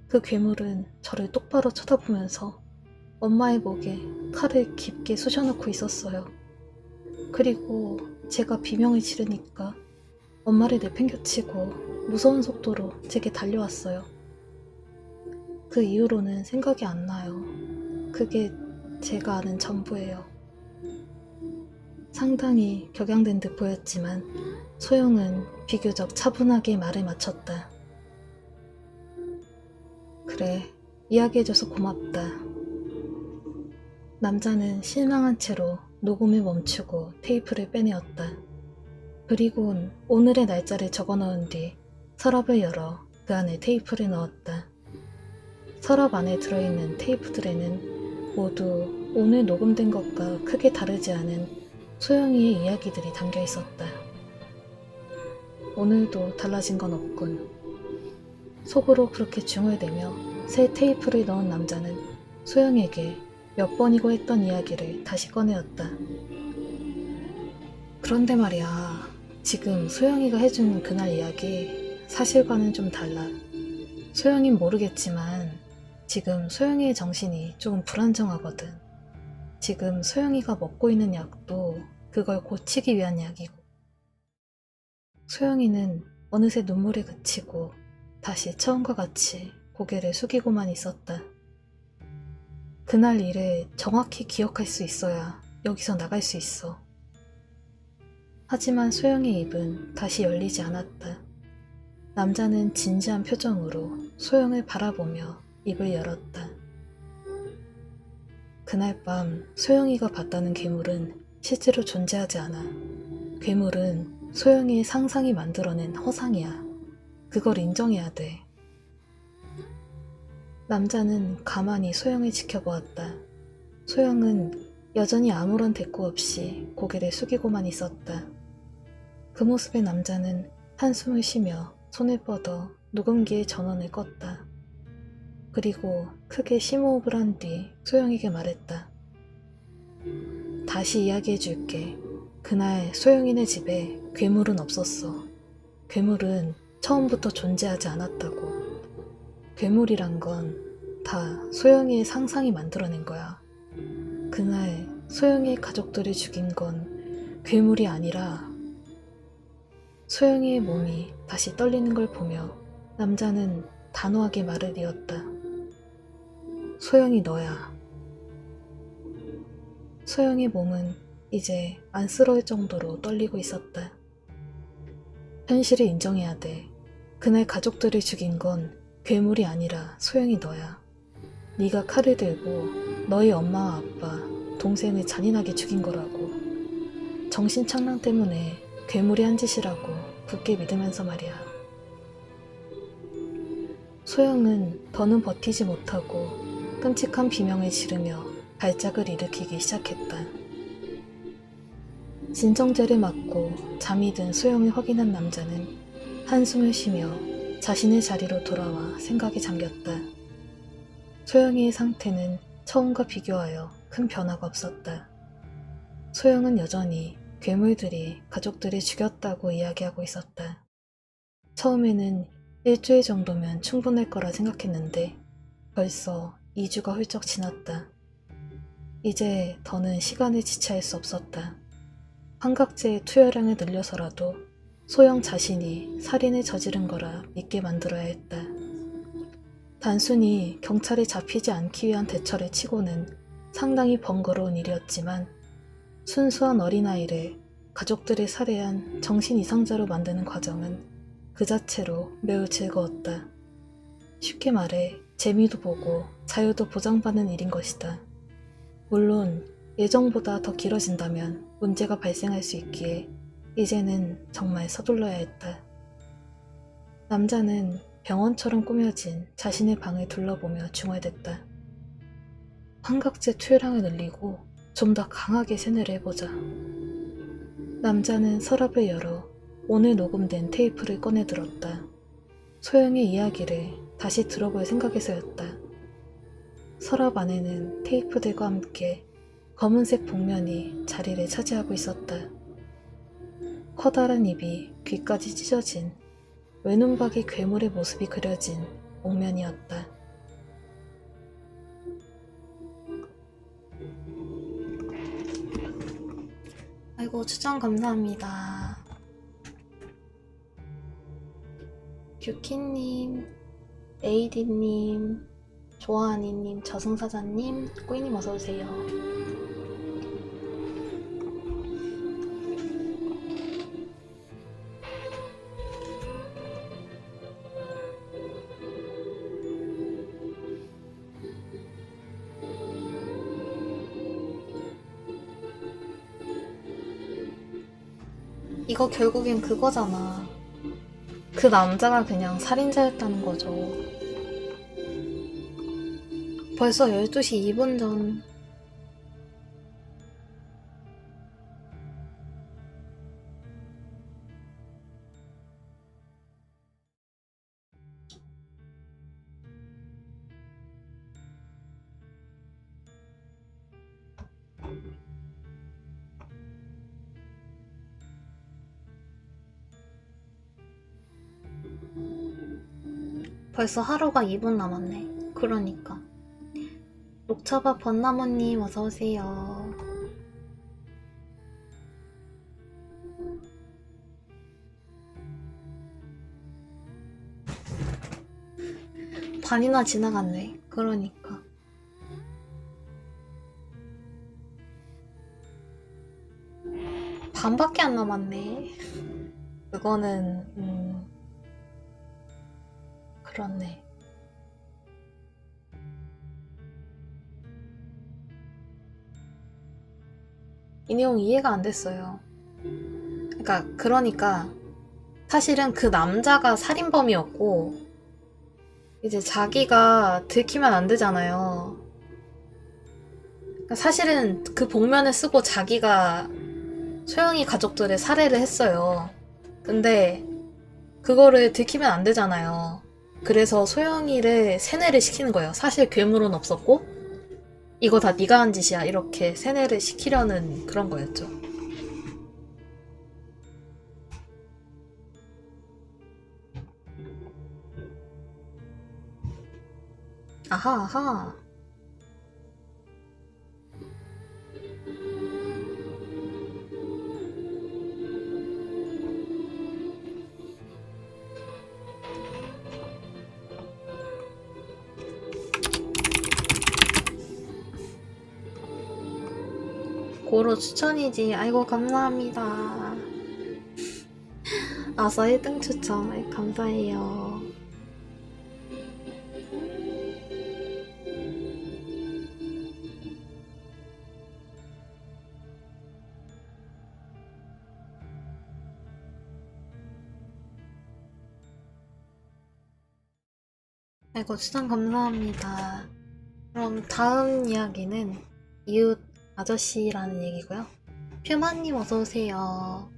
그 괴물은 저를 똑바로 쳐다보면서 엄마의 목에 칼을 깊게 쑤셔넣고 있었어요. 그리고 제가 비명을 지르니까 엄마를 내팽겨치고 무서운 속도로 제게 달려왔어요. 그 이후로는 생각이 안 나요. 그게 제가 아는 전부예요. 상당히 격양된 듯 보였지만 소영은 비교적 차분하게 말을 마쳤다. 그래, 이야기해줘서 고맙다. 남자는 실망한 채로 녹음을 멈추고 테이프를 빼내었다. 그리곤 오늘의 날짜를 적어넣은 뒤 서랍을 열어 그 안에 테이프를 넣었다. 서랍 안에 들어있는 테이프들에는 모두 오늘 녹음된 것과 크게 다르지 않은 소영이의 이야기들이 담겨 있었다. 오늘도 달라진 건 없군. 속으로 그렇게 중얼대며 새 테이프를 넣은 남자는 소영에게 몇 번이고 했던 이야기를 다시 꺼내었다. 그런데 말이야, 지금 소영이가 해준 그날 이야기 사실과는 좀 달라. 소영인 모르겠지만 지금 소영이의 정신이 조금 불안정하거든. 지금 소영이가 먹고 있는 약도 그걸 고치기 위한 약이고, 소영이는 어느새 눈물이 그치고 다시 처음과 같이 고개를 숙이고만 있었다. 그날 일을 정확히 기억할 수 있어야 여기서 나갈 수 있어. 하지만 소영의 입은 다시 열리지 않았다. 남자는 진지한 표정으로 소영을 바라보며 입을 열었다. 그날 밤 소영이가 봤다는 괴물은 실제로 존재하지 않아. 괴물은 소영이의 상상이 만들어낸 허상이야. 그걸 인정해야 돼. 남자는 가만히 소영을 지켜보았다. 소영은 여전히 아무런 대꾸 없이 고개를 숙이고만 있었다. 그 모습에 남자는 한숨을 쉬며 손을 뻗어 녹음기의 전원을 껐다. 그리고 크게 심호흡을 한 뒤 소영에게 말했다. 다시 이야기해줄게. 그날 소영이네 집에 괴물은 없었어. 괴물은 처음부터 존재하지 않았다고. 괴물이란 건 다 소영이의 상상이 만들어낸 거야. 그날 소영이의 가족들을 죽인 건 괴물이 아니라. 소영이의 몸이 다시 떨리는 걸 보며 남자는 단호하게 말을 이었다. 소영이 너야. 소영의 몸은 이제 안쓰러울 정도로 떨리고 있었다. 현실을 인정해야 돼. 그날 가족들을 죽인 건 괴물이 아니라 소영이 너야. 네가 칼을 들고 너희 엄마와 아빠, 동생을 잔인하게 죽인 거라고. 정신착랑 때문에 괴물이 한 짓이라고 굳게 믿으면서 말이야. 소영은 더는 버티지 못하고 끔찍한 비명을 지르며 발작을 일으키기 시작했다. 진정제를 맞고 잠이 든 소영을 확인한 남자는 한숨을 쉬며 자신의 자리로 돌아와 생각에 잠겼다. 소영이의 상태는 처음과 비교하여 큰 변화가 없었다. 소영은 여전히 괴물들이 가족들을 죽였다고 이야기하고 있었다. 처음에는 일주일 정도면 충분할 거라 생각했는데 벌써 2주가 훌쩍 지났다. 이제 더는 시간을 지체할 수 없었다. 환각제의 투여량을 늘려서라도 소영 자신이 살인을 저지른 거라 믿게 만들어야 했다. 단순히 경찰에 잡히지 않기 위한 대처를 치고는 상당히 번거로운 일이었지만 순수한 어린아이를 가족들을 살해한 정신 이상자로 만드는 과정은 그 자체로 매우 즐거웠다. 쉽게 말해 재미도 보고 자유도 보장받는 일인 것이다. 물론 예정보다 더 길어진다면 문제가 발생할 수 있기에 이제는 정말 서둘러야 했다. 남자는 병원처럼 꾸며진 자신의 방을 둘러보며 중얼댔다. 환각제 투여량을 늘리고 좀 더 강하게 세뇌를 해보자. 남자는 서랍을 열어 오늘 녹음된 테이프를 꺼내 들었다. 소영의 이야기를 다시 들어볼 생각에서였다. 서랍 안에는 테이프들과 함께 검은색 복면이 자리를 차지하고 있었다. 커다란 입이 귀까지 찢어진 외눈박이 괴물의 모습이 그려진 복면이었다. 아이고, 추천 감사합니다. 뷰키님, 에이디님, 조아하니님, 저승사자님, 꾸이님 어서오세요. 이거 결국엔 그거잖아. 그 남자가 그냥 살인자였다는 거죠. 벌써 12시 2분 전. 벌써 하루가 2분 남았네. 그러니까. 녹차밥 번나무님 어서오세요. 반이나 지나갔네. 그러니까. 반밖에 안 남았네. 그거는 그렇네. 이 내용 이해가 안 됐어요. 그러니까 사실은 그 남자가 살인범이었고 이제 자기가 들키면 안 되잖아요. 그러니까 사실은 그 복면을 쓰고 자기가 소영이 가족들을 살해를 했어요. 근데 그거를 들키면 안 되잖아요. 그래서 소영이를 세뇌를 시키는 거예요. 사실 괴물은 없었고 이거 다 네가 한 짓이야. 이렇게 세뇌를 시키려는 그런 거였죠. 아하 아하. 고로 추천이지. 아이고 감사합니다. 아서 1등 추천. 아이, 감사해요. 아이고 추천 감사합니다. 그럼 다음 이야기는 이웃 아저씨라는 얘기고요. 퓨마님 어서오세요.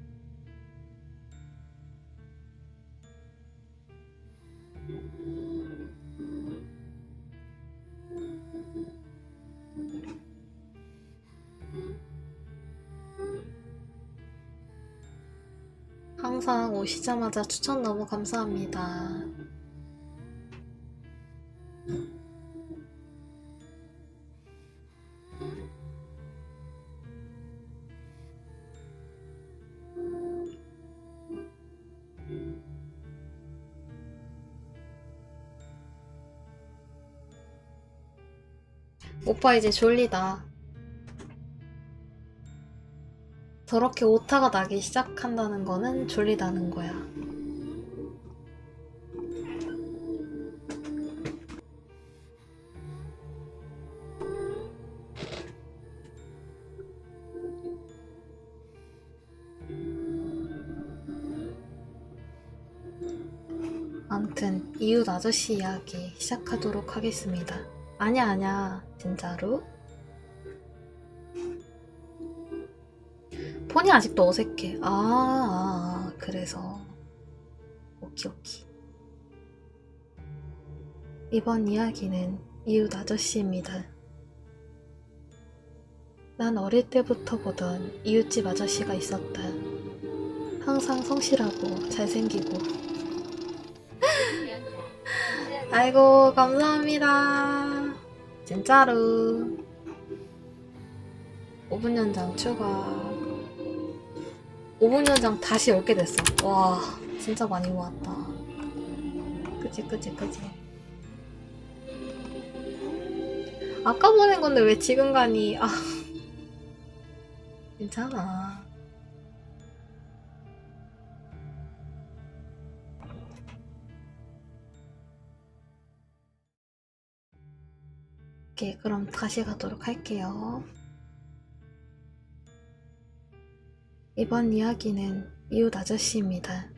항상 오시자마자 추천 너무 감사합니다. 오빠 이제 졸리다. 저렇게 오타가 나기 시작한다는 거는 졸리다는 거야. 아무튼 이웃 아저씨 이야기 시작하도록 하겠습니다. 아냐 진짜로? 폰이 아직도 어색해. 그래서 오키. 이번 이야기는 이웃 아저씨입니다. 난 어릴 때부터 보던 이웃집 아저씨가 있었다. 항상 성실하고 잘생기고. 아이고 감사합니다. 진짜로. 5분 연장 추가. 5분 연장 다시 10개 됐어. 와 진짜 많이 모았다. 그치. 아까 보낸 건데 왜 지금 가니? 괜찮아. 오케이, 그럼 다시 가도록 할게요. 이번 이야기는 이웃 아저씨입니다.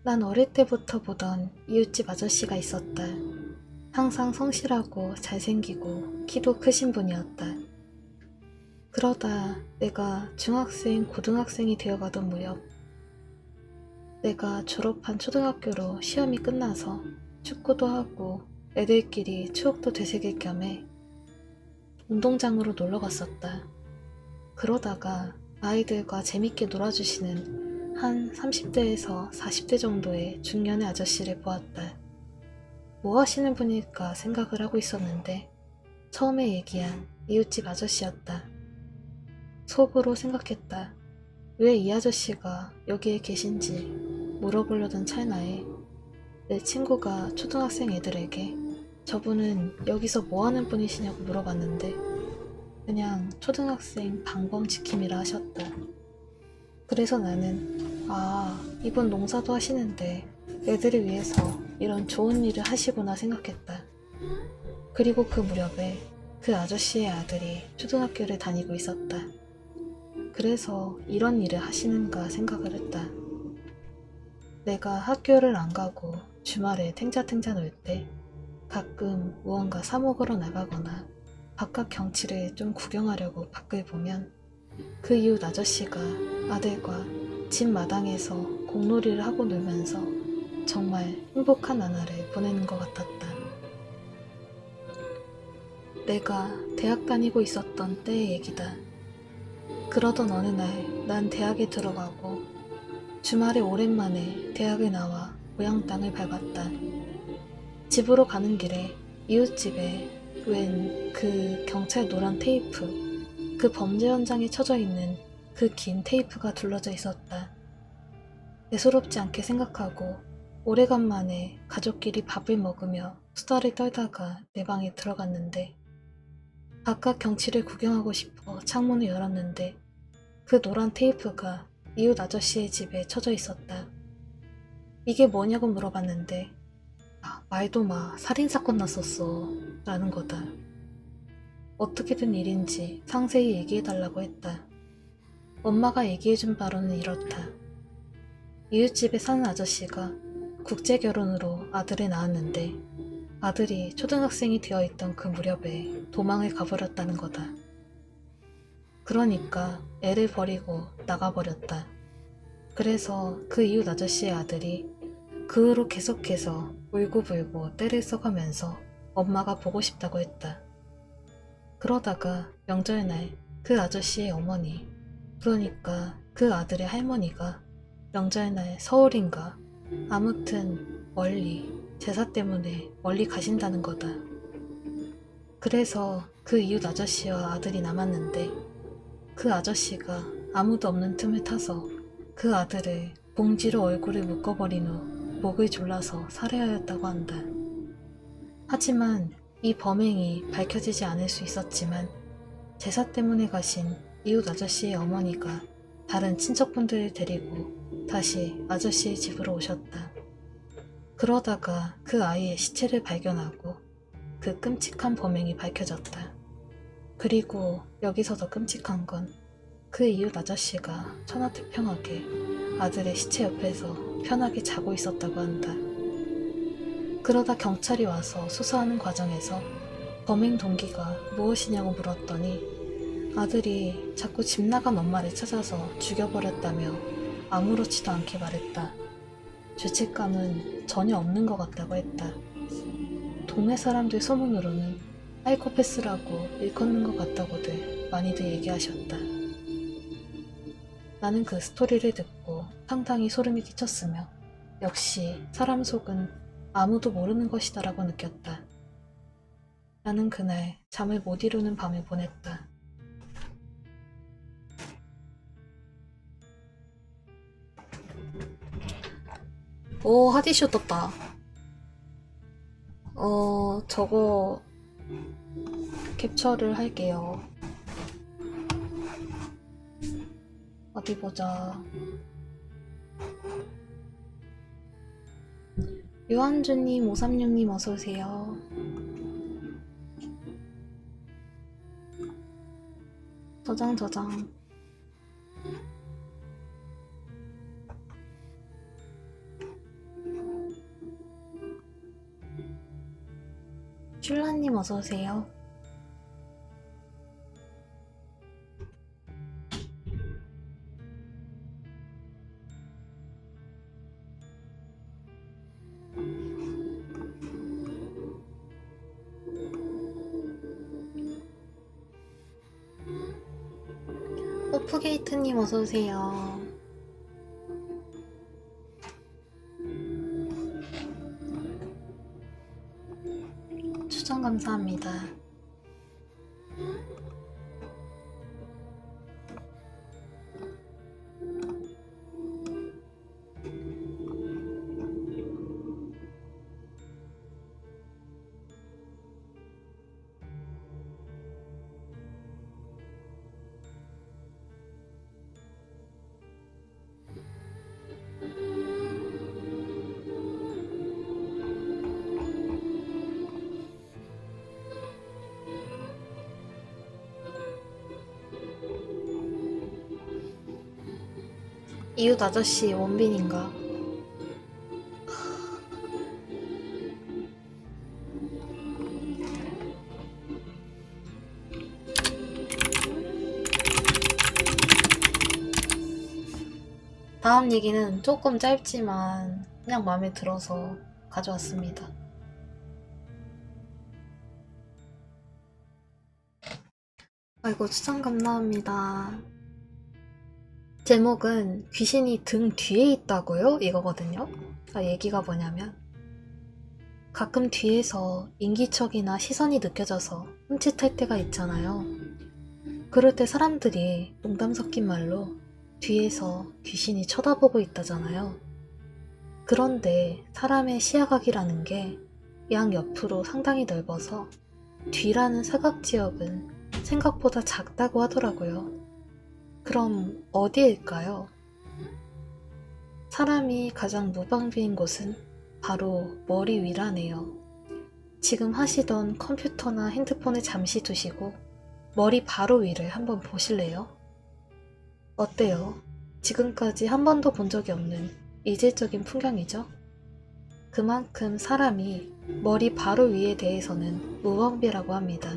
난 어릴 때부터 보던 이웃집 아저씨가 있었다. 항상 성실하고 잘생기고 키도 크신 분이었다. 그러다 내가 중학생, 고등학생이 되어가던 무렵 내가 졸업한 초등학교로 시험이 끝나서 축구도 하고 애들끼리 추억도 되새길 겸해 운동장으로 놀러 갔었다. 그러다가 아이들과 재밌게 놀아주시는 한 30대에서 40대 정도의 중년의 아저씨를 보았다. 뭐 하시는 분일까 생각을 하고 있었는데 처음에 얘기한 이웃집 아저씨였다. 속으로 생각했다. 왜 이 아저씨가 여기에 계신지 물어보려던 찰나에 내 친구가 초등학생 애들에게 저분은 여기서 뭐 하는 분이시냐고 물어봤는데 그냥 초등학생 방범 지킴이라 하셨다. 그래서 나는 이분 농사도 하시는데 애들을 위해서 이런 좋은 일을 하시구나 생각했다. 그리고 그 무렵에 그 아저씨의 아들이 초등학교를 다니고 있었다. 그래서 이런 일을 하시는가 생각을 했다. 내가 학교를 안 가고 주말에 탱자탱자 놀 때 가끔 무언가 사 먹으러 나가거나 바깥 경치를 좀 구경하려고 밖을 보면 그 이웃 아저씨가 아들과 집 마당에서 공놀이를 하고 놀면서 정말 행복한 나날을 보내는 것 같았다. 내가 대학 다니고 있었던 때의 얘기다. 그러던 어느 날 난 대학에 들어가고 주말에 오랜만에 대학을 나와 고향 땅을 밟았다. 집으로 가는 길에 이웃집에 웬 그 경찰 노란 테이프, 그 범죄 현장에 쳐져 있는 그 긴 테이프가 둘러져 있었다. 대수롭지 않게 생각하고 오래간만에 가족끼리 밥을 먹으며 수다를 떨다가 내 방에 들어갔는데 바깥 경치를 구경하고 싶어 창문을 열었는데 그 노란 테이프가 이웃 아저씨의 집에 쳐져 있었다. 이게 뭐냐고 물어봤는데 말도 마, 살인사건 났었어 라는 거다. 어떻게 된 일인지 상세히 얘기해달라고 했다. 엄마가 얘기해준 바로는 이렇다. 이웃집에 사는 아저씨가 국제결혼으로 아들을 낳았는데 아들이 초등학생이 되어있던 그 무렵에 도망을 가버렸다는 거다. 그러니까 애를 버리고 나가버렸다. 그래서 그 이웃 아저씨의 아들이 그 후로 계속해서 울고불고 떼를 써가면서 엄마가 보고 싶다고 했다. 그러다가 명절날 그 아저씨의 어머니, 그러니까 그 아들의 할머니가 명절날 서울인가 아무튼 멀리 제사 때문에 멀리 가신다는 거다. 그래서 그 이웃 아저씨와 아들이 남았는데 그 아저씨가 아무도 없는 틈을 타서 그 아들을 봉지로 얼굴을 묶어버린 후 목을 졸라서 살해하였다고 한다. 하지만 이 범행이 밝혀지지 않을 수 있었지만 제사 때문에 가신 이웃 아저씨의 어머니가 다른 친척분들을 데리고 다시 아저씨의 집으로 오셨다. 그러다가 그 아이의 시체를 발견하고 그 끔찍한 범행이 밝혀졌다. 그리고 여기서 더 끔찍한 건 그 이웃 아저씨가 천하태평하게 아들의 시체 옆에서 편하게 자고 있었다고 한다. 그러다 경찰이 와서 수사하는 과정에서 범행 동기가 무엇이냐고 물었더니 아들이 자꾸 집 나간 엄마를 찾아서 죽여버렸다며 아무렇지도 않게 말했다. 죄책감은 전혀 없는 것 같다고 했다. 동네 사람들 소문으로는 사이코패스라고 일컫는 것 같다고들 많이들 얘기하셨다. 나는 그 스토리를 듣고 상당히 소름이 끼쳤으며 역시 사람 속은 아무도 모르는 것이다라고 느꼈다. 나는 그날 잠을 못 이루는 밤을 보냈다. 오, 하디쇼 떴다. 저거 캡처를 할게요. 어디 보자. 유한주님, 536님 어서오세요. 저장. 슐라님 어서오세요. 오프게이트님 어서오세요. 이웃 아저씨 원빈인가? 다음 얘기는 조금 짧지만 그냥 마음에 들어서 가져왔습니다. 아이고, 추천 감사합니다. 제목은 귀신이 등 뒤에 있다고요? 이거거든요. 얘기가 뭐냐면 가끔 뒤에서 인기척이나 시선이 느껴져서 흠칫할 때가 있잖아요. 그럴 때 사람들이 농담 섞인 말로 뒤에서 귀신이 쳐다보고 있다잖아요. 그런데 사람의 시야각이라는 게 양옆으로 상당히 넓어서 뒤라는 사각지역은 생각보다 작다고 하더라고요. 그럼 어디일까요? 사람이 가장 무방비인 곳은 바로 머리 위라네요. 지금 하시던 컴퓨터나 핸드폰을 잠시 두시고 머리 바로 위를 한번 보실래요? 어때요? 지금까지 한 번도 본 적이 없는 이질적인 풍경이죠? 그만큼 사람이 머리 바로 위에 대해서는 무방비라고 합니다.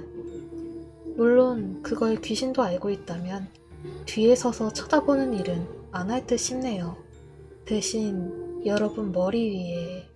물론 그걸 귀신도 알고 있다면 뒤에 서서 쳐다보는 일은 안 할 듯 싶네요. 대신 여러분 머리 위에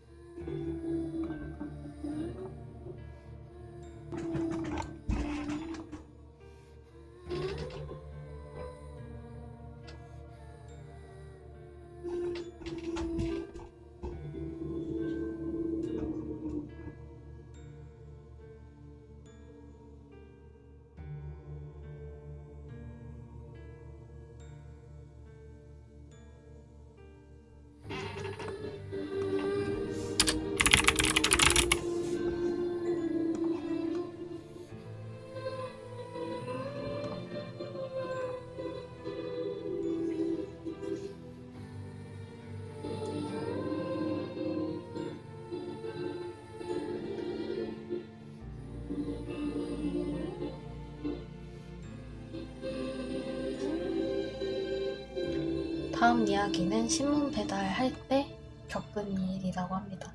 다음 이야기는 신문 배달할 때 겪은 일이라고 합니다.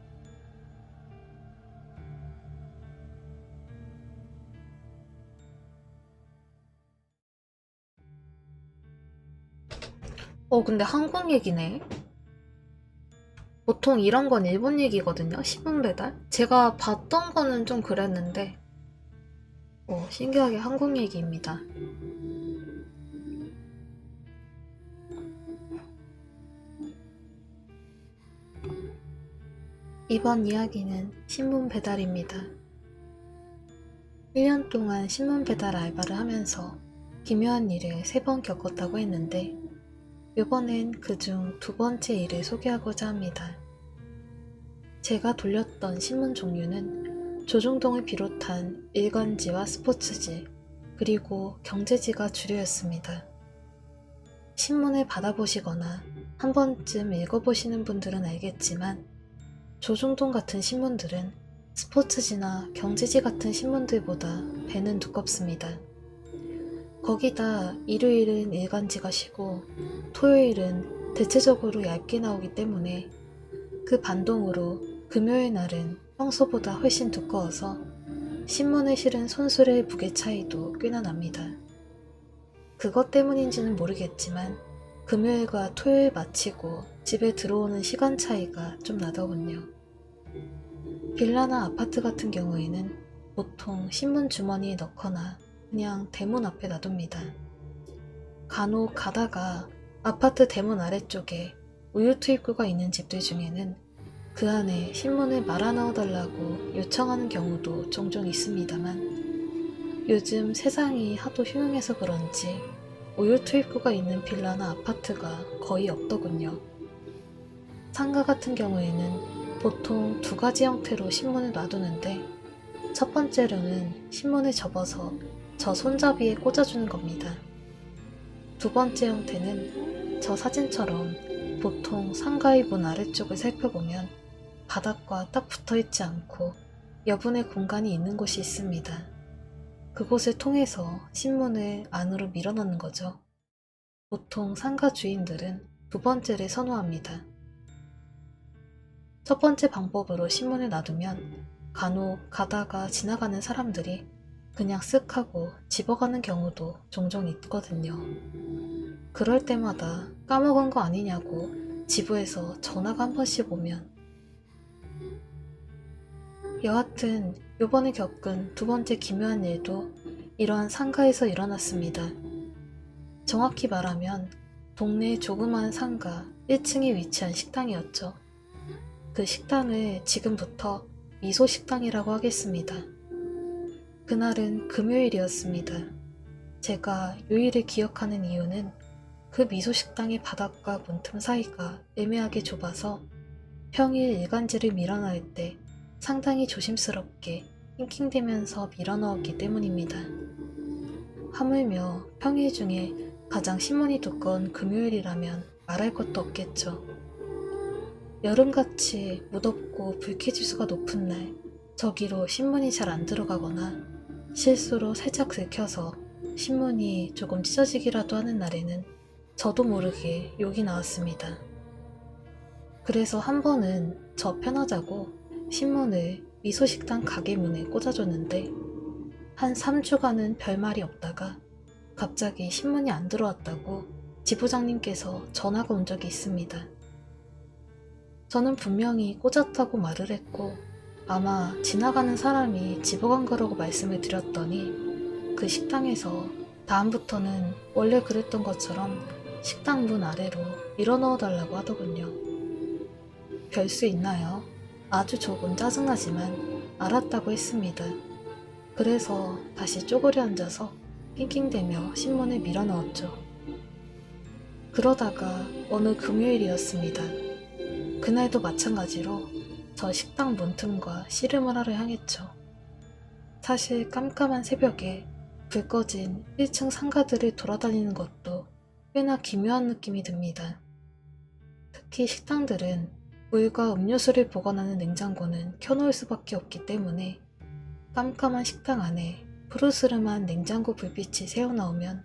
근데 한국 얘기네. 보통 이런 건 일본 얘기거든요. 신문 배달. 제가 봤던 거는 좀 그랬는데 신기하게 한국 얘기입니다. 이번 이야기는 신문 배달입니다. 1년 동안 신문 배달 알바를 하면서 기묘한 일을 3번 겪었다고 했는데 이번엔 그중 2번째 일을 소개하고자 합니다. 제가 돌렸던 신문 종류는 조중동을 비롯한 일간지와 스포츠지, 그리고 경제지가 주류였습니다. 신문을 받아보시거나 한 번쯤 읽어보시는 분들은 알겠지만 조중동 같은 신문들은 스포츠지나 경제지 같은 신문들보다 배는 두껍습니다. 거기다 일요일은 일간지가 쉬고 토요일은 대체적으로 얇게 나오기 때문에 그 반동으로 금요일 날은 평소보다 훨씬 두꺼워서 신문을 실은 손수레의 무게 차이도 꽤나 납니다. 그것 때문인지는 모르겠지만 금요일과 토요일 마치고 집에 들어오는 시간 차이가 좀 나더군요. 빌라나 아파트 같은 경우에는 보통 신문 주머니에 넣거나 그냥 대문 앞에 놔둡니다. 간혹 가다가 아파트 대문 아래쪽에 우유 투입구가 있는 집들 중에는 그 안에 신문을 말아 넣어달라고 요청하는 경우도 종종 있습니다만 요즘 세상이 하도 흉흉해서 그런지 우유 투입구가 있는 빌라나 아파트가 거의 없더군요. 상가 같은 경우에는 보통 2가지 형태로 신문을 놔두는데 첫 번째로는 신문을 접어서 저 손잡이에 꽂아주는 겁니다. 2번째 형태는 저 사진처럼 보통 상가의 문 아래쪽을 살펴보면 바닥과 딱 붙어있지 않고 여분의 공간이 있는 곳이 있습니다. 그곳을 통해서 신문을 안으로 밀어넣는 거죠. 보통 상가 주인들은 두 번째를 선호합니다. 첫 번째 방법으로 신문을 놔두면 간혹 가다가 지나가는 사람들이 그냥 쓱 하고 집어가는 경우도 종종 있거든요. 그럴 때마다 까먹은 거 아니냐고 지부에서 전화가 한 번씩 오면, 여하튼 요번에 겪은 두 번째 기묘한 일도 이러한 상가에서 일어났습니다. 정확히 말하면 동네 조그마한 상가 1층에 위치한 식당이었죠. 그 식당을 지금부터 미소식당이라고 하겠습니다. 그날은 금요일이었습니다. 제가 요일을 기억하는 이유는 그 미소식당의 바닥과 문틈 사이가 애매하게 좁아서 평일 일간지를 밀어넣을 때 상당히 조심스럽게 낑낑대면서 밀어넣었기 때문입니다. 하물며 평일 중에 가장 신문이 두꺼운 금요일이라면 말할 것도 없겠죠. 여름같이 무덥고 불쾌지수가 높은 날, 저기로 신문이 잘 안 들어가거나 실수로 살짝 긁혀서 신문이 조금 찢어지기라도 하는 날에는 저도 모르게 욕이 나왔습니다. 그래서 한 번은 저 편하자고 신문을 미소식당 가게 문에 꽂아줬는데 한 3주간은 별말이 없다가 갑자기 신문이 안 들어왔다고 지부장님께서 전화가 온 적이 있습니다. 저는 분명히 꽂았다고 말을 했고 아마 지나가는 사람이 집어간 거라고 말씀을 드렸더니 그 식당에서 다음부터는 원래 그랬던 것처럼 식당 문 아래로 밀어넣어 달라고 하더군요. 별 수 있나요? 아주 조금 짜증나지만 알았다고 했습니다. 그래서 다시 쪼그려 앉아서 낑낑대며 신문을 밀어넣었죠. 그러다가 어느 금요일이었습니다. 그날도 마찬가지로 저 식당 문틈과 씨름을 하러 향했죠. 사실 깜깜한 새벽에 불 꺼진 1층 상가들을 돌아다니는 것도 꽤나 기묘한 느낌이 듭니다. 특히 식당들은 물과 음료수를 보관하는 냉장고는 켜놓을 수밖에 없기 때문에 깜깜한 식당 안에 푸르스름한 냉장고 불빛이 새어나오면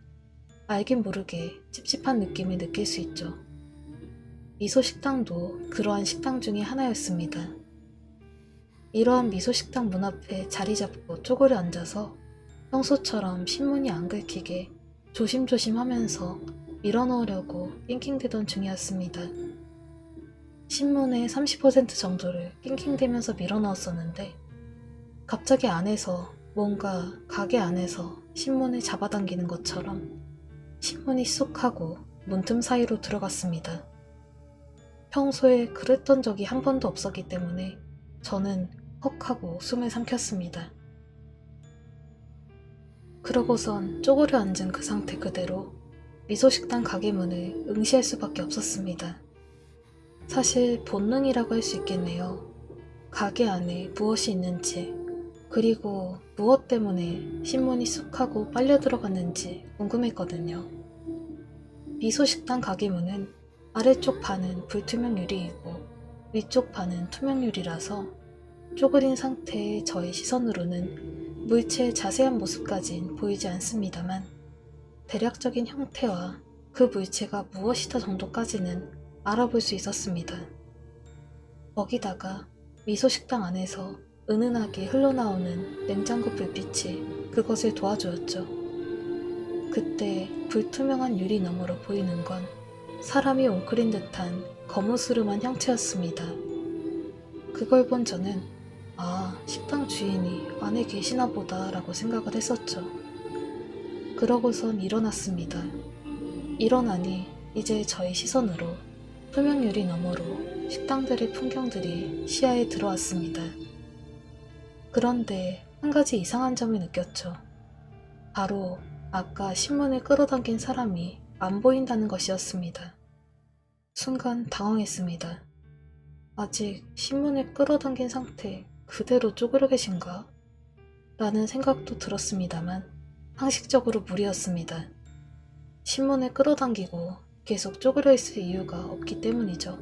알긴 모르게 찝찝한 느낌을 느낄 수 있죠. 미소식당도 그러한 식당 중에 하나였습니다. 이러한 미소식당 문 앞에 자리 잡고 쪼그려 앉아서 평소처럼 신문이 안 긁히게 조심조심 하면서 밀어넣으려고 낑낑대던 중이었습니다. 신문의 30% 정도를 낑낑대면서 밀어넣었었는데 갑자기 안에서 뭔가 가게 안에서 신문을 잡아당기는 것처럼 신문이 쑥 하고 문틈 사이로 들어갔습니다. 평소에 그랬던 적이 한 번도 없었기 때문에 저는 헉 하고 숨을 삼켰습니다. 그러고선 쪼그려 앉은 그 상태 그대로 미소식당 가게 문을 응시할 수밖에 없었습니다. 사실 본능이라고 할 수 있겠네요. 가게 안에 무엇이 있는지, 그리고 무엇 때문에 신문이 쑥 하고 빨려 들어갔는지 궁금했거든요. 미소식당 가게 문은 아래쪽 반은 불투명 유리이고 위쪽 반은 투명 유리라서 쪼그린 상태의 저의 시선으로는 물체의 자세한 모습까진 보이지 않습니다만 대략적인 형태와 그 물체가 무엇이다 정도까지는 알아볼 수 있었습니다. 거기다가 미소식당 안에서 은은하게 흘러나오는 냉장고 불빛이 그것을 도와주었죠. 그때 불투명한 유리 너머로 보이는 건 사람이 웅크린 듯한 거무스름한 형체였습니다. 그걸 본 저는 식당 주인이 안에 계시나 보다 라고 생각을 했었죠. 그러고선 일어났습니다. 일어나니 이제 저의 시선으로 투명 유리 너머로 식당들의 풍경들이 시야에 들어왔습니다. 그런데 한 가지 이상한 점을 느꼈죠. 바로 아까 신문을 끌어당긴 사람이 안 보인다는 것이었습니다. 순간 당황했습니다. 아직 신문을 끌어당긴 상태 그대로 쪼그려 계신가? 라는 생각도 들었습니다만 상식적으로 무리였습니다. 신문을 끌어당기고 계속 쪼그려 있을 이유가 없기 때문이죠.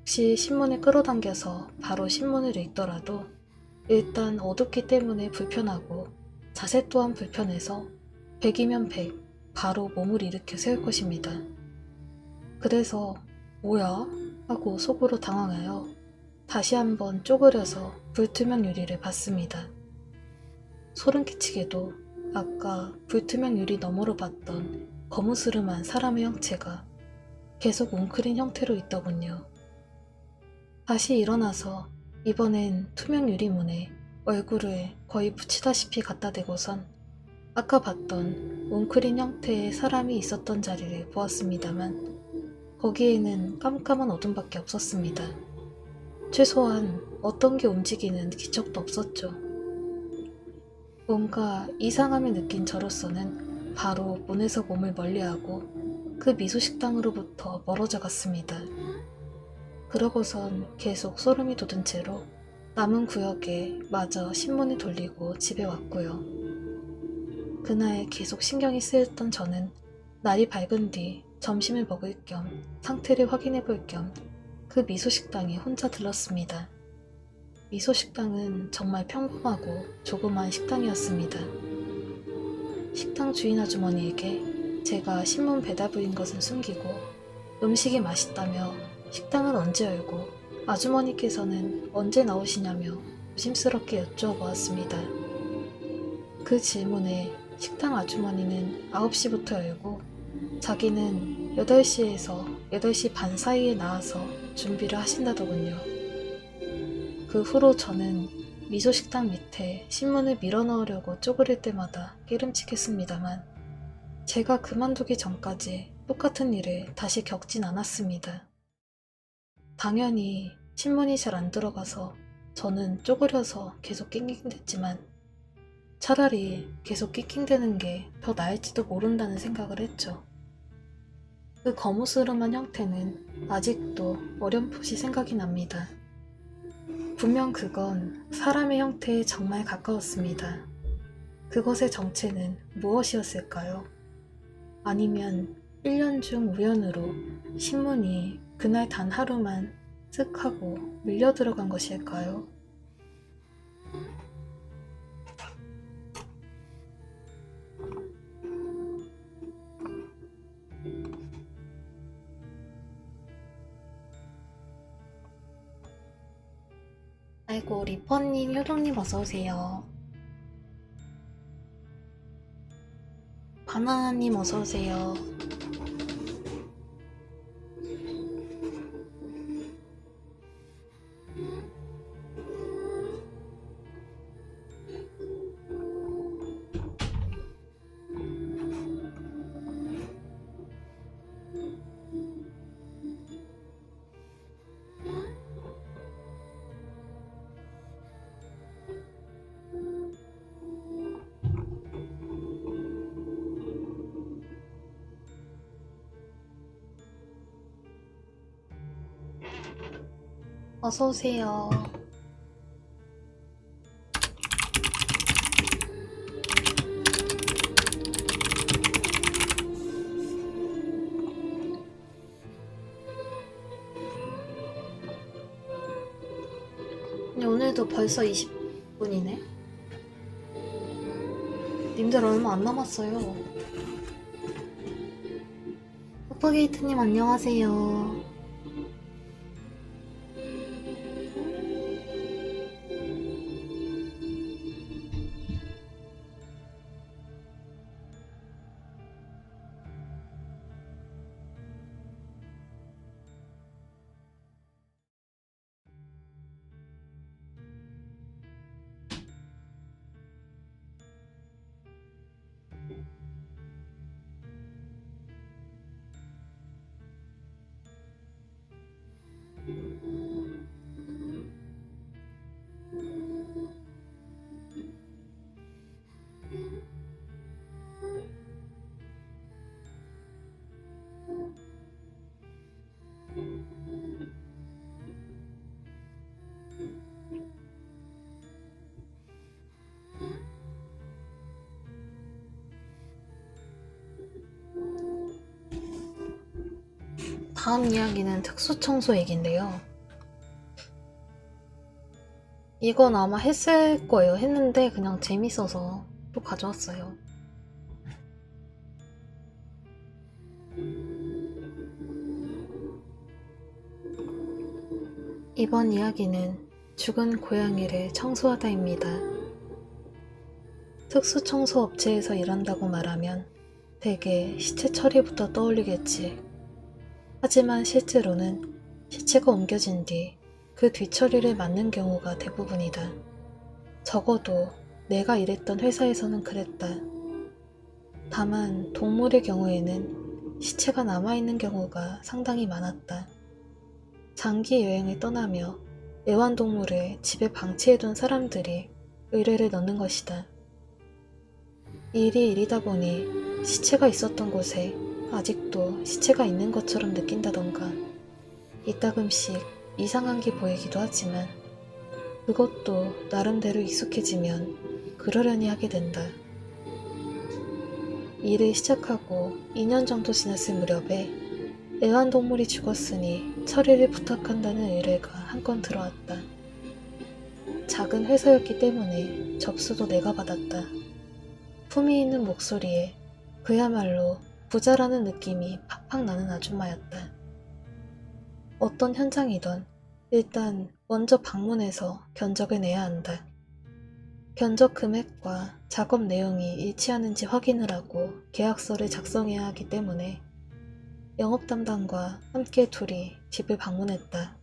혹시 신문을 끌어당겨서 바로 신문을 읽더라도 일단 어둡기 때문에 불편하고 자세 또한 불편해서 100이면 100 바로 몸을 일으켜 세울 것입니다. 그래서 뭐야? 하고 속으로 당황하여 다시 한번 쪼그려서 불투명 유리를 봤습니다. 소름 끼치게도 아까 불투명 유리 너머로 봤던 거무스름한 사람의 형체가 계속 웅크린 형태로 있더군요. 다시 일어나서 이번엔 투명 유리문에 얼굴을 거의 붙이다시피 갖다 대고선 아까 봤던 웅크린 형태의 사람이 있었던 자리를 보았습니다만 거기에는 깜깜한 어둠밖에 없었습니다. 최소한 어떤 게 움직이는 기척도 없었죠. 뭔가 이상함을 느낀 저로서는 바로 문에서 몸을 멀리하고 그 미소식당으로부터 멀어져 갔습니다. 그러고선 계속 소름이 돋은 채로 남은 구역에 마저 신문을 돌리고 집에 왔고요. 그날 계속 신경이 쓰였던 저는 날이 밝은 뒤 점심을 먹을 겸 상태를 확인해 볼 겸 그 미소식당에 혼자 들렀습니다. 미소식당은 정말 평범하고 조그만 식당이었습니다. 식당 주인 아주머니에게 제가 신문 배달부인 것은 숨기고 음식이 맛있다며 식당은 언제 열고 아주머니께서는 언제 나오시냐며 조심스럽게 여쭈어보았습니다. 그 질문에 식당 아주머니는 9시부터 열고 자기는 8시에서 8시 반 사이에 나와서 준비를 하신다더군요. 그 후로 저는 미소식당 밑에 신문을 밀어넣으려고 쪼그릴 때마다 깨름칙했습니다만 제가 그만두기 전까지 똑같은 일을 다시 겪진 않았습니다. 당연히 신문이 잘 안 들어가서 저는 쪼그려서 계속 낑낑댔지만 차라리 계속 낑낑대는 게 더 나을지도 모른다는 생각을 했죠. 그 거무스름한 형태는 아직도 어렴풋이 생각이 납니다. 분명 그건 사람의 형태에 정말 가까웠습니다. 그것의 정체는 무엇이었을까요? 아니면 1년 중 우연으로 신문이 그날 단 하루만 쓱 하고 밀려 들어간 것일까요? 아이고, 리퍼님, 효동님 어서오세요. 바나나님 어서오세요. 어서오세요. 오늘도 벌써 20분이네. 님들 얼마 안 남았어요. 퍼프게이트님 안녕하세요. 다음 이야기는 특수청소 얘기인데요. 이건 아마 했을 거예요. 했는데 그냥 재밌어서 또 가져왔어요. 이번 이야기는 죽은 고양이를 청소하다입니다. 특수청소 업체에서 일한다고 말하면 대개 시체 처리부터 떠올리겠지. 하지만 실제로는 시체가 옮겨진 뒤 그 뒤처리를 맡는 경우가 대부분이다. 적어도 내가 일했던 회사에서는 그랬다. 다만 동물의 경우에는 시체가 남아있는 경우가 상당히 많았다. 장기 여행을 떠나며 애완동물을 집에 방치해둔 사람들이 의뢰를 넣는 것이다. 일이 일이다 보니 시체가 있었던 곳에 아직도 시체가 있는 것처럼 느낀다던가 이따금씩 이상한 게 보이기도 하지만 그것도 나름대로 익숙해지면 그러려니 하게 된다. 일을 시작하고 2년 정도 지났을 무렵에 애완동물이 죽었으니 처리를 부탁한다는 의뢰가 한 건 들어왔다. 작은 회사였기 때문에 접수도 내가 받았다. 품위 있는 목소리에 그야말로 부자라는 느낌이 팍팍 나는 아줌마였다. 어떤 현장이든 일단 먼저 방문해서 견적을 내야 한다. 견적 금액과 작업 내용이 일치하는지 확인을 하고 계약서를 작성해야 하기 때문에 영업 담당과 함께 둘이 집을 방문했다.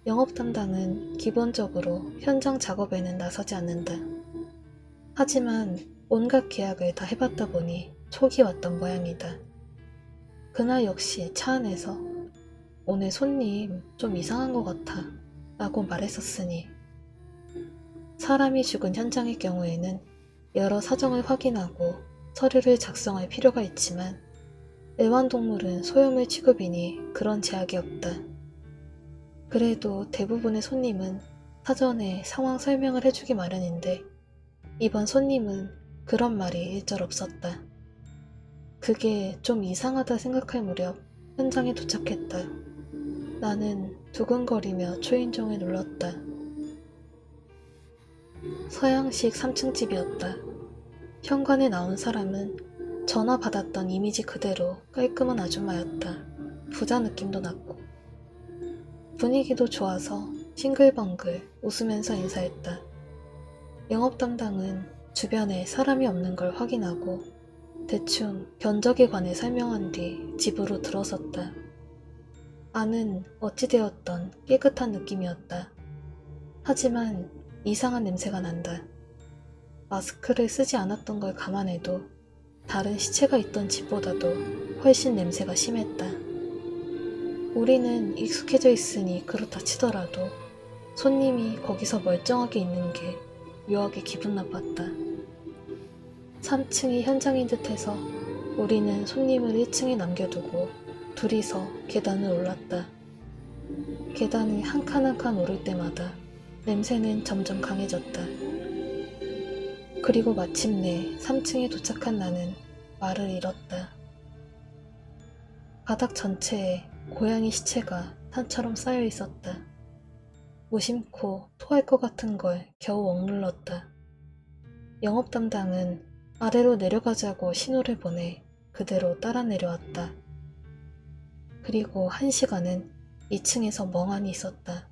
영업 담당은 기본적으로 현장 작업에는 나서지 않는다. 하지만 온갖 계약을 다 해봤다 보니 촉이 왔던 모양이다. 그날 역시 차 안에서 오늘 손님 좀 이상한 것 같아 라고 말했었으니 사람이 죽은 현장의 경우에는 여러 사정을 확인하고 서류를 작성할 필요가 있지만 애완동물은 소유물 취급이니 그런 제약이 없다. 그래도 대부분의 손님은 사전에 상황 설명을 해주기 마련인데 이번 손님은 그런 말이 일절 없었다. 그게 좀 이상하다 생각할 무렵 현장에 도착했다. 나는 두근거리며 초인종을 눌렀다. 서양식 3층 집이었다. 현관에 나온 사람은 전화 받았던 이미지 그대로 깔끔한 아줌마였다. 부자 느낌도 났고 분위기도 좋아서 싱글벙글 웃으면서 인사했다. 영업 담당은 주변에 사람이 없는 걸 확인하고 대충 견적에 관해 설명한 뒤 집으로 들어섰다. 안은 어찌되었던 깨끗한 느낌이었다. 하지만 이상한 냄새가 난다. 마스크를 쓰지 않았던 걸 감안해도 다른 시체가 있던 집보다도 훨씬 냄새가 심했다. 우리는 익숙해져 있으니 그렇다 치더라도 손님이 거기서 멀쩡하게 있는 게 묘하게 기분 나빴다. 3층이 현장인 듯해서 우리는 손님을 1층에 남겨두고 둘이서 계단을 올랐다. 계단을 한 칸 한 칸 오를 때마다 냄새는 점점 강해졌다. 그리고 마침내 3층에 도착한 나는 말을 잃었다. 바닥 전체에 고양이 시체가 산처럼 쌓여 있었다. 무심코 토할 것 같은 걸 겨우 억눌렀다. 영업 담당은 아래로 내려가자고 신호를 보내 그대로 따라 내려왔다. 그리고 1시간은 2층에서 멍하니 있었다.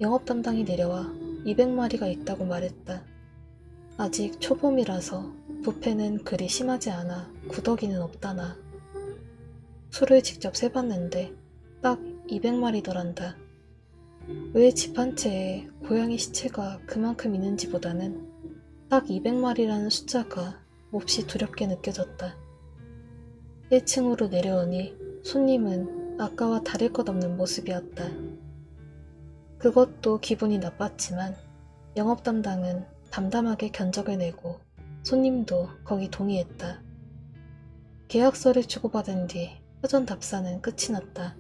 영업 담당이 내려와 200마리가 있다고 말했다. 아직 초봄이라서 부패는 그리 심하지 않아 구더기는 없다나. 수를 직접 세봤는데 딱 200마리더란다. 왜 집 한 채에 고양이 시체가 그만큼 있는지 보다는 딱 200마리라는 숫자가 몹시 두렵게 느껴졌다. 1층으로 내려오니 손님은 아까와 다를 것 없는 모습이었다. 그것도 기분이 나빴지만 영업 담당은 담담하게 견적을 내고 손님도 거기 동의했다. 계약서를 주고받은 뒤 사전 답사는 끝이 났다.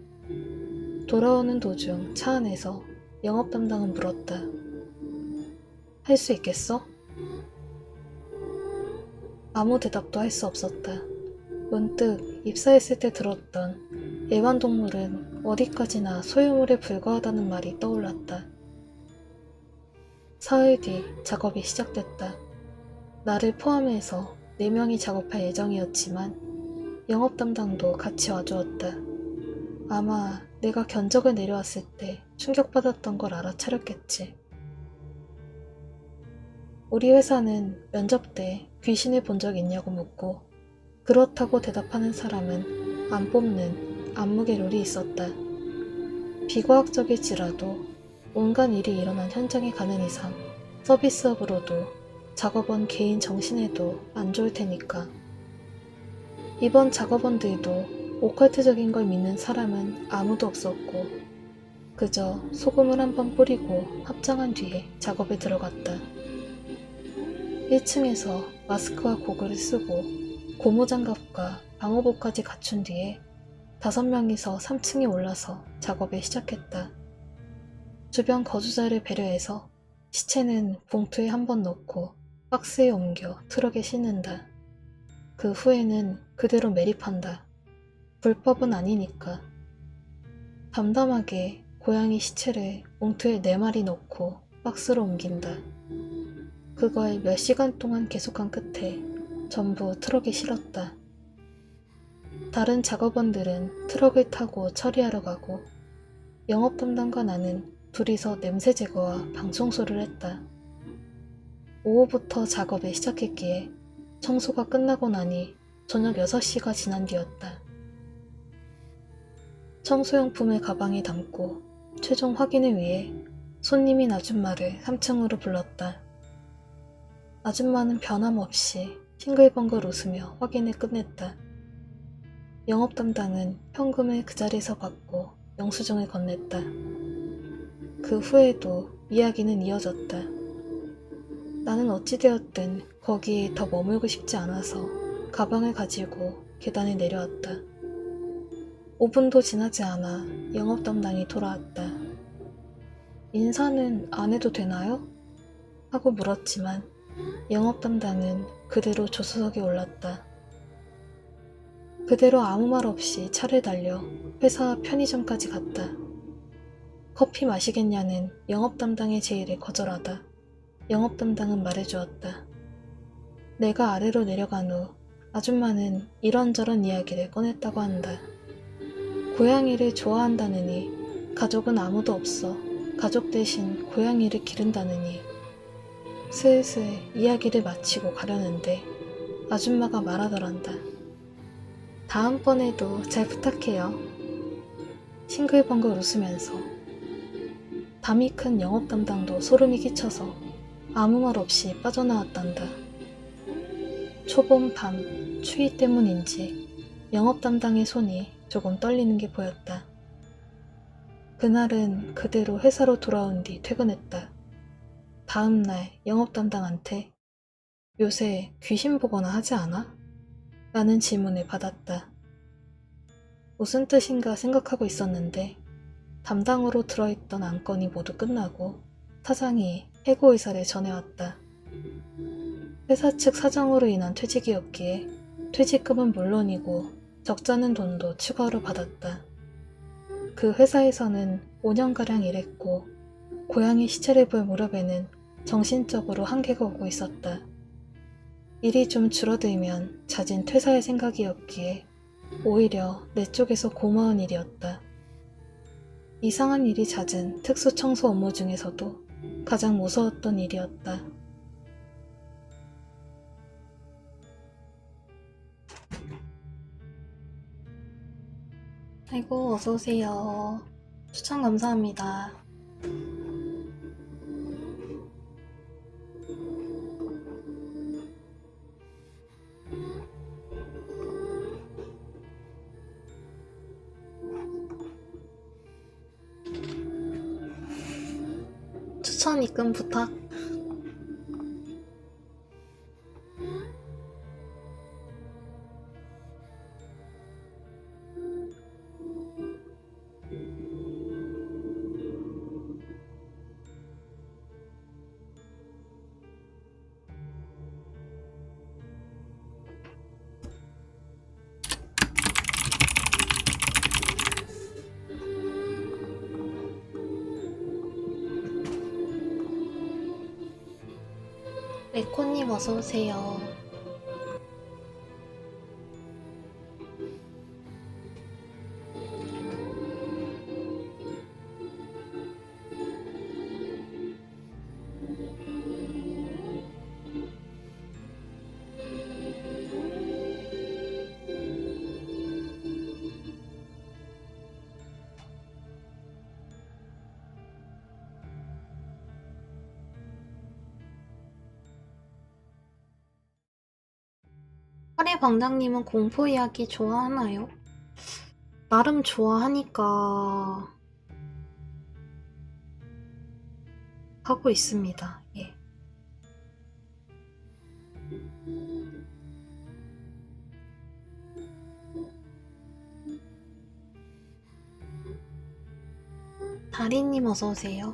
돌아오는 도중 차 안에서 영업 담당은 물었다. 할 수 있겠어? 아무 대답도 할 수 없었다. 문득 입사했을 때 들었던 애완동물은 어디까지나 소유물에 불과하다는 말이 떠올랐다. 사흘 뒤 작업이 시작됐다. 나를 포함해서 4명이 작업할 예정이었지만 영업 담당도 같이 와주었다. 아마 내가 견적을 내려왔을 때 충격받았던 걸 알아차렸겠지. 우리 회사는 면접 때 귀신을 본 적 있냐고 묻고 그렇다고 대답하는 사람은 안 뽑는 안무개 룰이 있었다. 비과학적일지라도 온갖 일이 일어난 현장에 가는 이상 서비스업으로도 작업원 개인 정신에도 안 좋을 테니까. 이번 작업원들도 오컬트적인 걸 믿는 사람은 아무도 없었고 그저 소금을 한번 뿌리고 합장한 뒤에 작업에 들어갔다. 1층에서 마스크와 고글을 쓰고 고무장갑과 방호복까지 갖춘 뒤에 5명이서 3층에 올라서 작업을 시작했다. 주변 거주자를 배려해서 시체는 봉투에 한번 넣고 박스에 옮겨 트럭에 싣는다. 그 후에는 그대로 매립한다. 불법은 아니니까. 담담하게 고양이 시체를 봉투에 4마리 넣고 박스로 옮긴다. 그걸 몇 시간 동안 계속한 끝에 전부 트럭에 실었다. 다른 작업원들은 트럭을 타고 처리하러 가고 영업 담당과 나는 둘이서 냄새 제거와 방청소를 했다. 오후부터 작업을 시작했기에 청소가 끝나고 나니 저녁 6시가 지난 뒤였다. 청소용품을 가방에 담고 최종 확인을 위해 손님인 아줌마를 3층으로 불렀다. 아줌마는 변함없이 싱글벙글 웃으며 확인을 끝냈다. 영업 담당은 현금을 그 자리에서 받고 영수증을 건넸다. 그 후에도 이야기는 이어졌다. 나는 어찌되었든 거기에 더 머물고 싶지 않아서 가방을 가지고 계단에 내려왔다. 5분도 지나지 않아 영업 담당이 돌아왔다. 인사는 안 해도 되나요? 하고 물었지만 영업 담당은 그대로 조수석에 올랐다. 그대로 아무 말 없이 차를 달려 회사 편의점까지 갔다. 커피 마시겠냐는 영업 담당의 제의를 거절하다 영업 담당은 말해주었다. 내가 아래로 내려간 후 아줌마는 이런저런 이야기를 꺼냈다고 한다. 고양이를 좋아한다느니 가족은 아무도 없어 가족 대신 고양이를 기른다느니 슬슬 이야기를 마치고 가려는데 아줌마가 말하더란다. 다음번에도 잘 부탁해요. 싱글벙글 웃으면서. 담이 큰 영업 담당도 소름이 끼쳐서 아무 말 없이 빠져나왔단다. 초봄 밤 추위 때문인지 영업 담당의 손이 조금 떨리는 게 보였다. 그날은 그대로 회사로 돌아온 뒤 퇴근했다. 다음날 영업 담당한테 요새 귀신 보거나 하지 않아? 라는 질문을 받았다. 무슨 뜻인가 생각하고 있었는데 담당으로 들어있던 안건이 모두 끝나고 사장이 해고 의사를 전해왔다. 회사 측 사정으로 인한 퇴직이었기에 퇴직금은 물론이고 적자는 돈도 추가로 받았다. 그 회사에서는 5년가량 일했고 고양이 시체를 볼 무렵에는 정신적으로 한계가 오고 있었다. 일이 좀 줄어들면 잦은 퇴사할 생각이었기에 오히려 내 쪽에서 고마운 일이었다. 이상한 일이 잦은 특수 청소 업무 중에서도 가장 무서웠던 일이었다. 아이고, 어서오세요. 추천 감사합니다. 추천 입금 부탁. 레코님 어서오세요. 파리 방장님은 공포 이야기 좋아하나요? 나름 좋아하니까 하고 있습니다. 예. 다리님 어서오세요.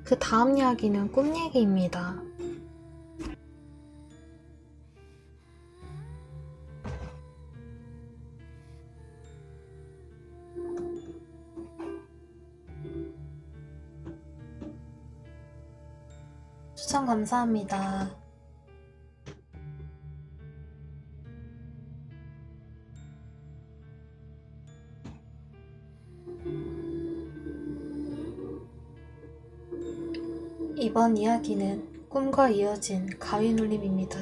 그 다음 이야기는 꿈 얘기입니다. 추천 감사합니다. 이번 이야기는 꿈과 이어진 가위 눌림입니다.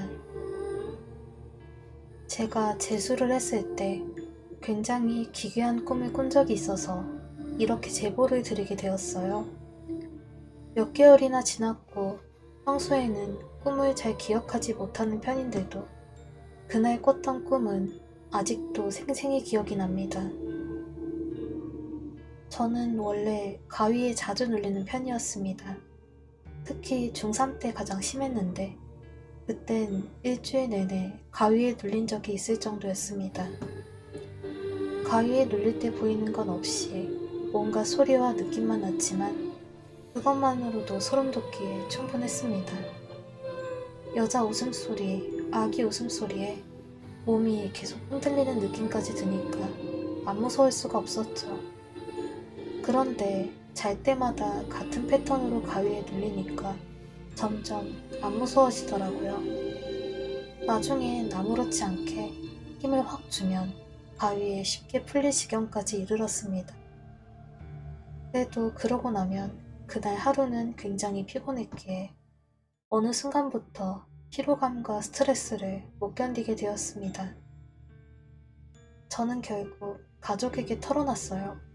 제가 재수를 했을 때 굉장히 기괴한 꿈을 꾼 적이 있어서 이렇게 제보를 드리게 되었어요. 몇 개월이나 지났고 평소에는 꿈을 잘 기억하지 못하는 편인데도 그날 꿨던 꿈은 아직도 생생히 기억이 납니다. 저는 원래 가위에 자주 눌리는 편이었습니다. 특히 중3 때 가장 심했는데 그땐 일주일 내내 가위에 눌린 적이 있을 정도였습니다. 가위에 눌릴 때 보이는 건 없이 뭔가 소리와 느낌만 났지만 그것만으로도 소름 돋기에 충분했습니다. 여자 웃음소리, 아기 웃음소리에 몸이 계속 흔들리는 느낌까지 드니까 안 무서울 수가 없었죠. 그런데 잘 때마다 같은 패턴으로 가위에 눌리니까 점점 안 무서워지더라고요. 나중엔 아무렇지 않게 힘을 확 주면 가위에 쉽게 풀릴 지경까지 이르렀습니다. 그래도 그러고 나면 그날 하루는 굉장히 피곤했기에 어느 순간부터 피로감과 스트레스를 못 견디게 되었습니다. 저는 결국 가족에게 털어놨어요.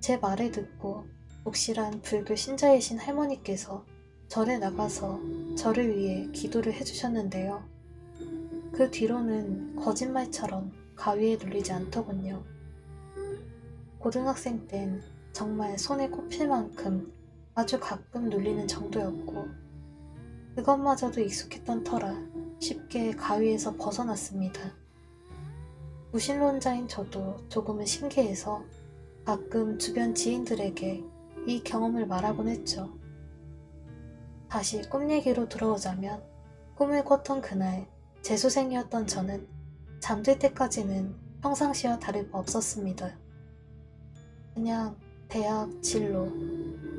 제 말을 듣고 독실한 불교 신자이신 할머니께서 절에 나가서 저를 위해 기도를 해주셨는데요. 그 뒤로는 거짓말처럼 가위에 눌리지 않더군요. 고등학생 땐 정말 손에 꼽힐 만큼 아주 가끔 눌리는 정도였고 그것마저도 익숙했던 터라 쉽게 가위에서 벗어났습니다. 무신론자인 저도 조금은 신기해서 가끔 주변 지인들에게 이 경험을 말하곤 했죠. 다시 꿈 얘기로 돌아오자면 꿈을 꿨던 그날 재수생이었던 저는 잠들 때까지는 평상시와 다를 바 없었습니다. 그냥 대학, 진로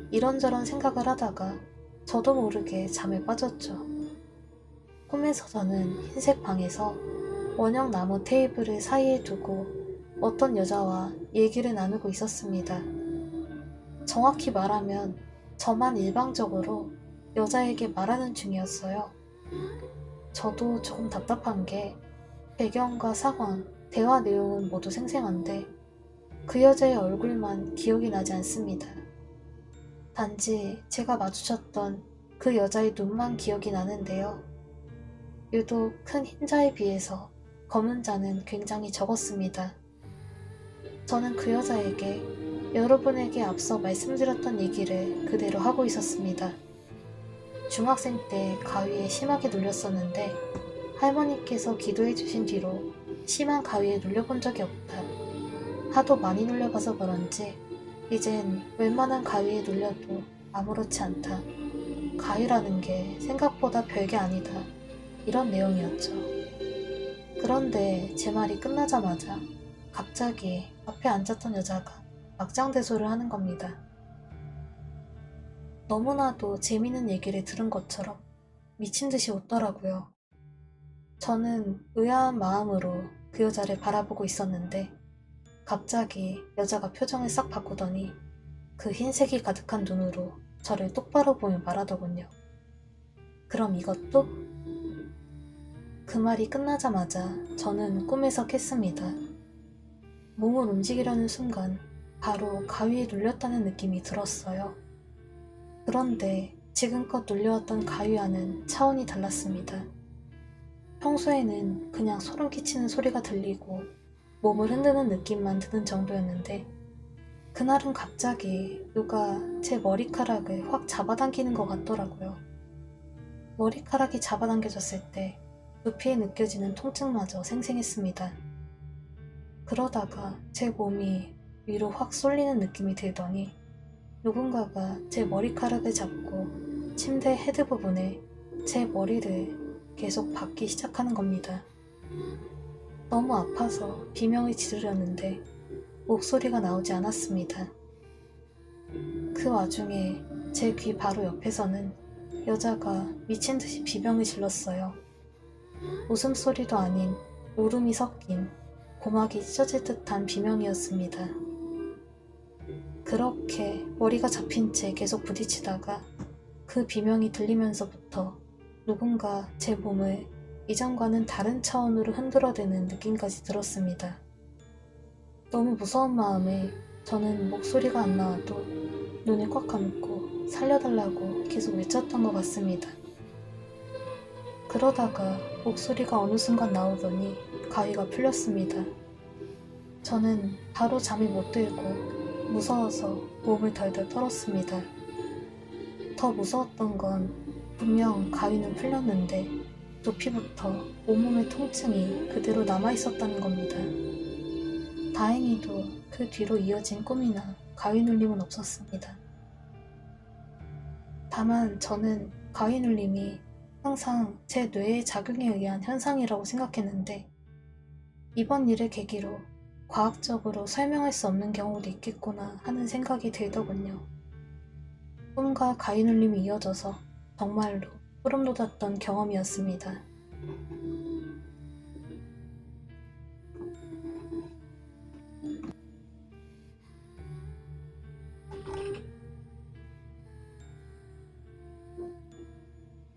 이런저런 생각을 하다가 저도 모르게 잠에 빠졌죠. 꿈에서 저는 흰색 방에서 원형 나무 테이블을 사이에 두고 어떤 여자와 얘기를 나누고 있었습니다. 정확히 말하면 저만 일방적으로 여자에게 말하는 중이었어요. 저도 조금 답답한 게 배경과 상황, 대화 내용은 모두 생생한데 그 여자의 얼굴만 기억이 나지 않습니다. 단지 제가 마주쳤던 그 여자의 눈만 기억이 나는데요. 유독 큰 흰자에 비해서 검은 자는 굉장히 적었습니다. 저는 그 여자에게 여러분에게 앞서 말씀드렸던 얘기를 그대로 하고 있었습니다. 중학생 때 가위에 심하게 눌렸었는데 할머니께서 기도해 주신 뒤로 심한 가위에 눌려본 적이 없다. 하도 많이 눌려봐서 그런지 이젠 웬만한 가위에 눌려도 아무렇지 않다. 가위라는 게 생각보다 별게 아니다. 이런 내용이었죠. 그런데 제 말이 끝나자마자 갑자기 앞에 앉았던 여자가 막장대소를 하는 겁니다. 너무나도 재미있는 얘기를 들은 것처럼 미친 듯이 웃더라고요. 저는 의아한 마음으로 그 여자를 바라보고 있었는데 갑자기 여자가 표정을 싹 바꾸더니 그 흰색이 가득한 눈으로 저를 똑바로 보며 말하더군요. 그럼 이것도? 그 말이 끝나자마자 저는 꿈에서 깼습니다. 몸을 움직이려는 순간 바로 가위에 눌렸다는 느낌이 들었어요. 그런데 지금껏 눌려왔던 가위와는 차원이 달랐습니다. 평소에는 그냥 소름 끼치는 소리가 들리고 몸을 흔드는 느낌만 드는 정도였는데 그날은 갑자기 누가 제 머리카락을 확 잡아당기는 것 같더라고요. 머리카락이 잡아당겨졌을 때 두피에 느껴지는 통증마저 생생했습니다. 그러다가 제 몸이 위로 확 쏠리는 느낌이 들더니 누군가가 제 머리카락을 잡고 침대 헤드 부분에 제 머리를 계속 박기 시작하는 겁니다. 너무 아파서 비명을 지르려는데 목소리가 나오지 않았습니다. 그 와중에 제 귀 바로 옆에서는 여자가 미친 듯이 비명을 질렀어요. 웃음소리도 아닌 울음이 섞인 고막이 찢어질 듯한 비명이었습니다. 그렇게 머리가 잡힌 채 계속 부딪히다가 그 비명이 들리면서부터 누군가 제 몸을 이전과는 다른 차원으로 흔들어대는 느낌까지 들었습니다. 너무 무서운 마음에 저는 목소리가 안 나와도 눈을 꽉 감고 살려달라고 계속 외쳤던 것 같습니다. 그러다가 목소리가 어느 순간 나오더니 가위가 풀렸습니다. 저는 바로 잠이 못 들고 무서워서 몸을 덜덜 떨었습니다. 더 무서웠던 건 분명 가위는 풀렸는데 두피부터 온몸의 통증이 그대로 남아있었다는 겁니다. 다행히도 그 뒤로 이어진 꿈이나 가위 눌림은 없었습니다. 다만 저는 가위 눌림이 항상 제 뇌의 작용에 의한 현상이라고 생각했는데 이번 일을 계기로 과학적으로 설명할 수 없는 경우도 있겠구나 하는 생각이 들더군요. 꿈과 가위 눌림이 이어져서 정말로 소름 돋았던 경험이었습니다.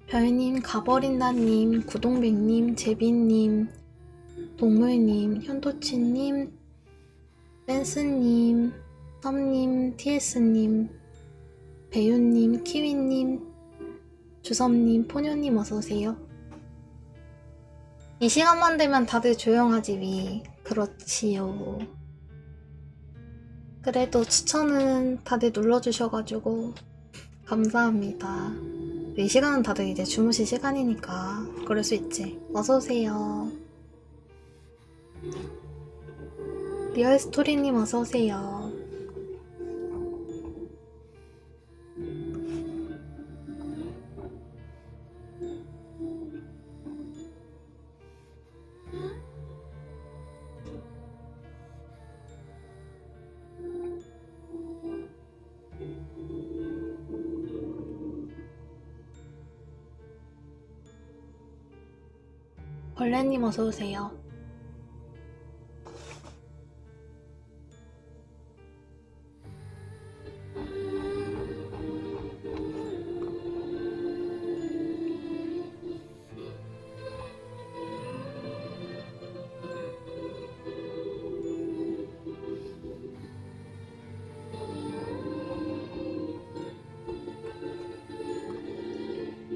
별님, 가버린다님, 구동백님, 제비님, 동물님, 현도치님, 댄스님, 썸님, TS님, 배윤님, 키위님, 주섭님, 포뇨님 어서오세요. 이 시간만 되면 다들 조용하지 위. 그렇지요. 그래도 추천은 다들 눌러주셔가지고 감사합니다. 이 시간은 다들 이제 주무실 시간이니까 그럴 수 있지. 어서오세요. 리얼스토리님 어서오세요. 벌레님 어서오세요.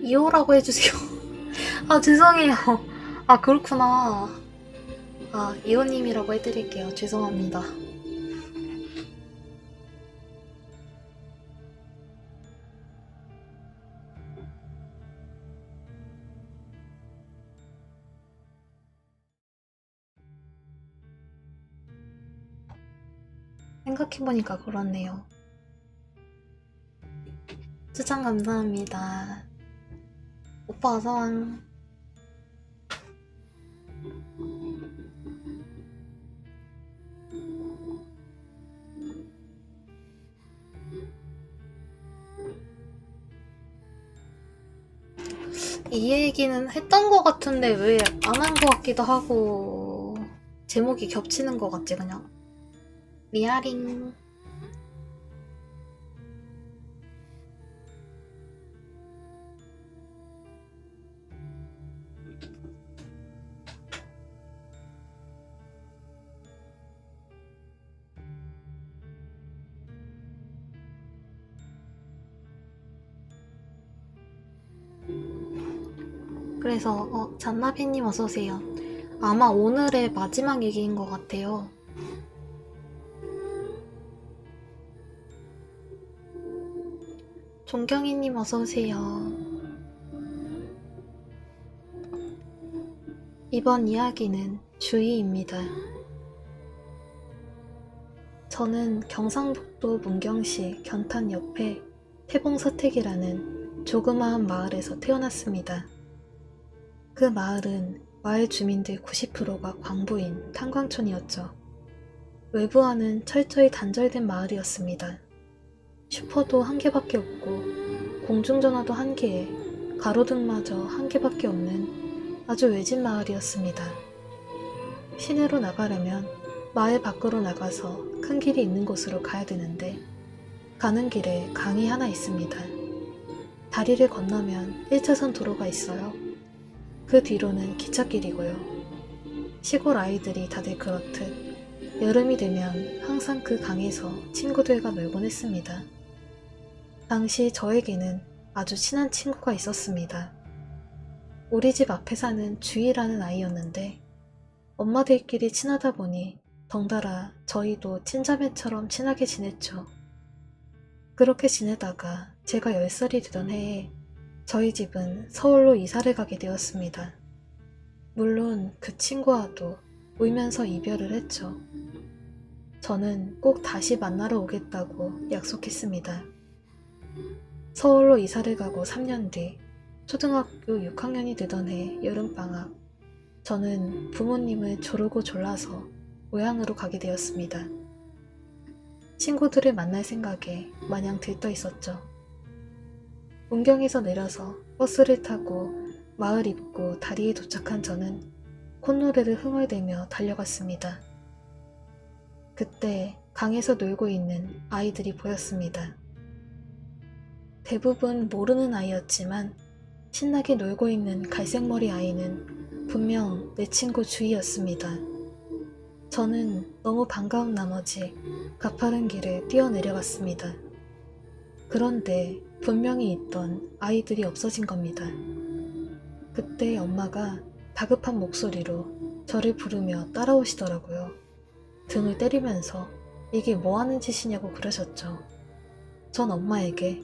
이호라고 해주세요. 아 죄송해요. 아 그렇구나. 아 이호님이라고 해드릴게요. 죄송합니다. 생각해보니까 그렇네요. 추천 감사합니다. 오빠 어서와. 이 얘기는 했던 것 같은데 왜 안 한 것 같기도 하고 제목이 겹치는 것 같지 그냥. 미아링. 그래서 잔나비님 어서오세요. 아마 오늘의 마지막 얘기인 것 같아요. 종경이님 어서오세요. 이번 이야기는 주의입니다. 저는 경상북도 문경시 견탄 옆에 태봉서택이라는 조그마한 마을에서 태어났습니다. 그 마을은 마을 주민들 90%가 광부인 탄광촌이었죠. 외부와는 철저히 단절된 마을이었습니다. 슈퍼도 한 개밖에 없고 공중전화도 한 개에 가로등마저 한 개밖에 없는 아주 외진 마을이었습니다. 시내로 나가려면 마을 밖으로 나가서 큰 길이 있는 곳으로 가야 되는데 가는 길에 강이 하나 있습니다. 다리를 건너면 1차선 도로가 있어요. 그 뒤로는 기찻길이고요. 시골 아이들이 다들 그렇듯 여름이 되면 항상 그 강에서 친구들과 놀곤 했습니다. 당시 저에게는 아주 친한 친구가 있었습니다. 우리 집 앞에 사는 주희라는 아이였는데 엄마들끼리 친하다 보니 덩달아 저희도 친자매처럼 친하게 지냈죠. 그렇게 지내다가 제가 10살이 되던 해에 저희 집은 서울로 이사를 가게 되었습니다. 물론 그 친구와도 울면서 이별을 했죠. 저는 꼭 다시 만나러 오겠다고 약속했습니다. 서울로 이사를 가고 3년 뒤 초등학교 6학년이 되던 해 여름방학, 저는 부모님을 조르고 졸라서 고향으로 가게 되었습니다. 친구들을 만날 생각에 마냥 들떠 있었죠. 문경에서 내려서 버스를 타고 마을 입구 다리에 도착한 저는 콧노래를 흥얼대며 달려갔습니다. 그때 강에서 놀고 있는 아이들이 보였습니다. 대부분 모르는 아이였지만 신나게 놀고 있는 갈색머리 아이는 분명 내 친구 주희였습니다. 저는 너무 반가운 나머지 가파른 길을 뛰어내려갔습니다. 그런데 분명히 있던 아이들이 없어진 겁니다. 그때 엄마가 다급한 목소리로 저를 부르며 따라오시더라고요. 등을 때리면서 이게 뭐 하는 짓이냐고 그러셨죠. 전 엄마에게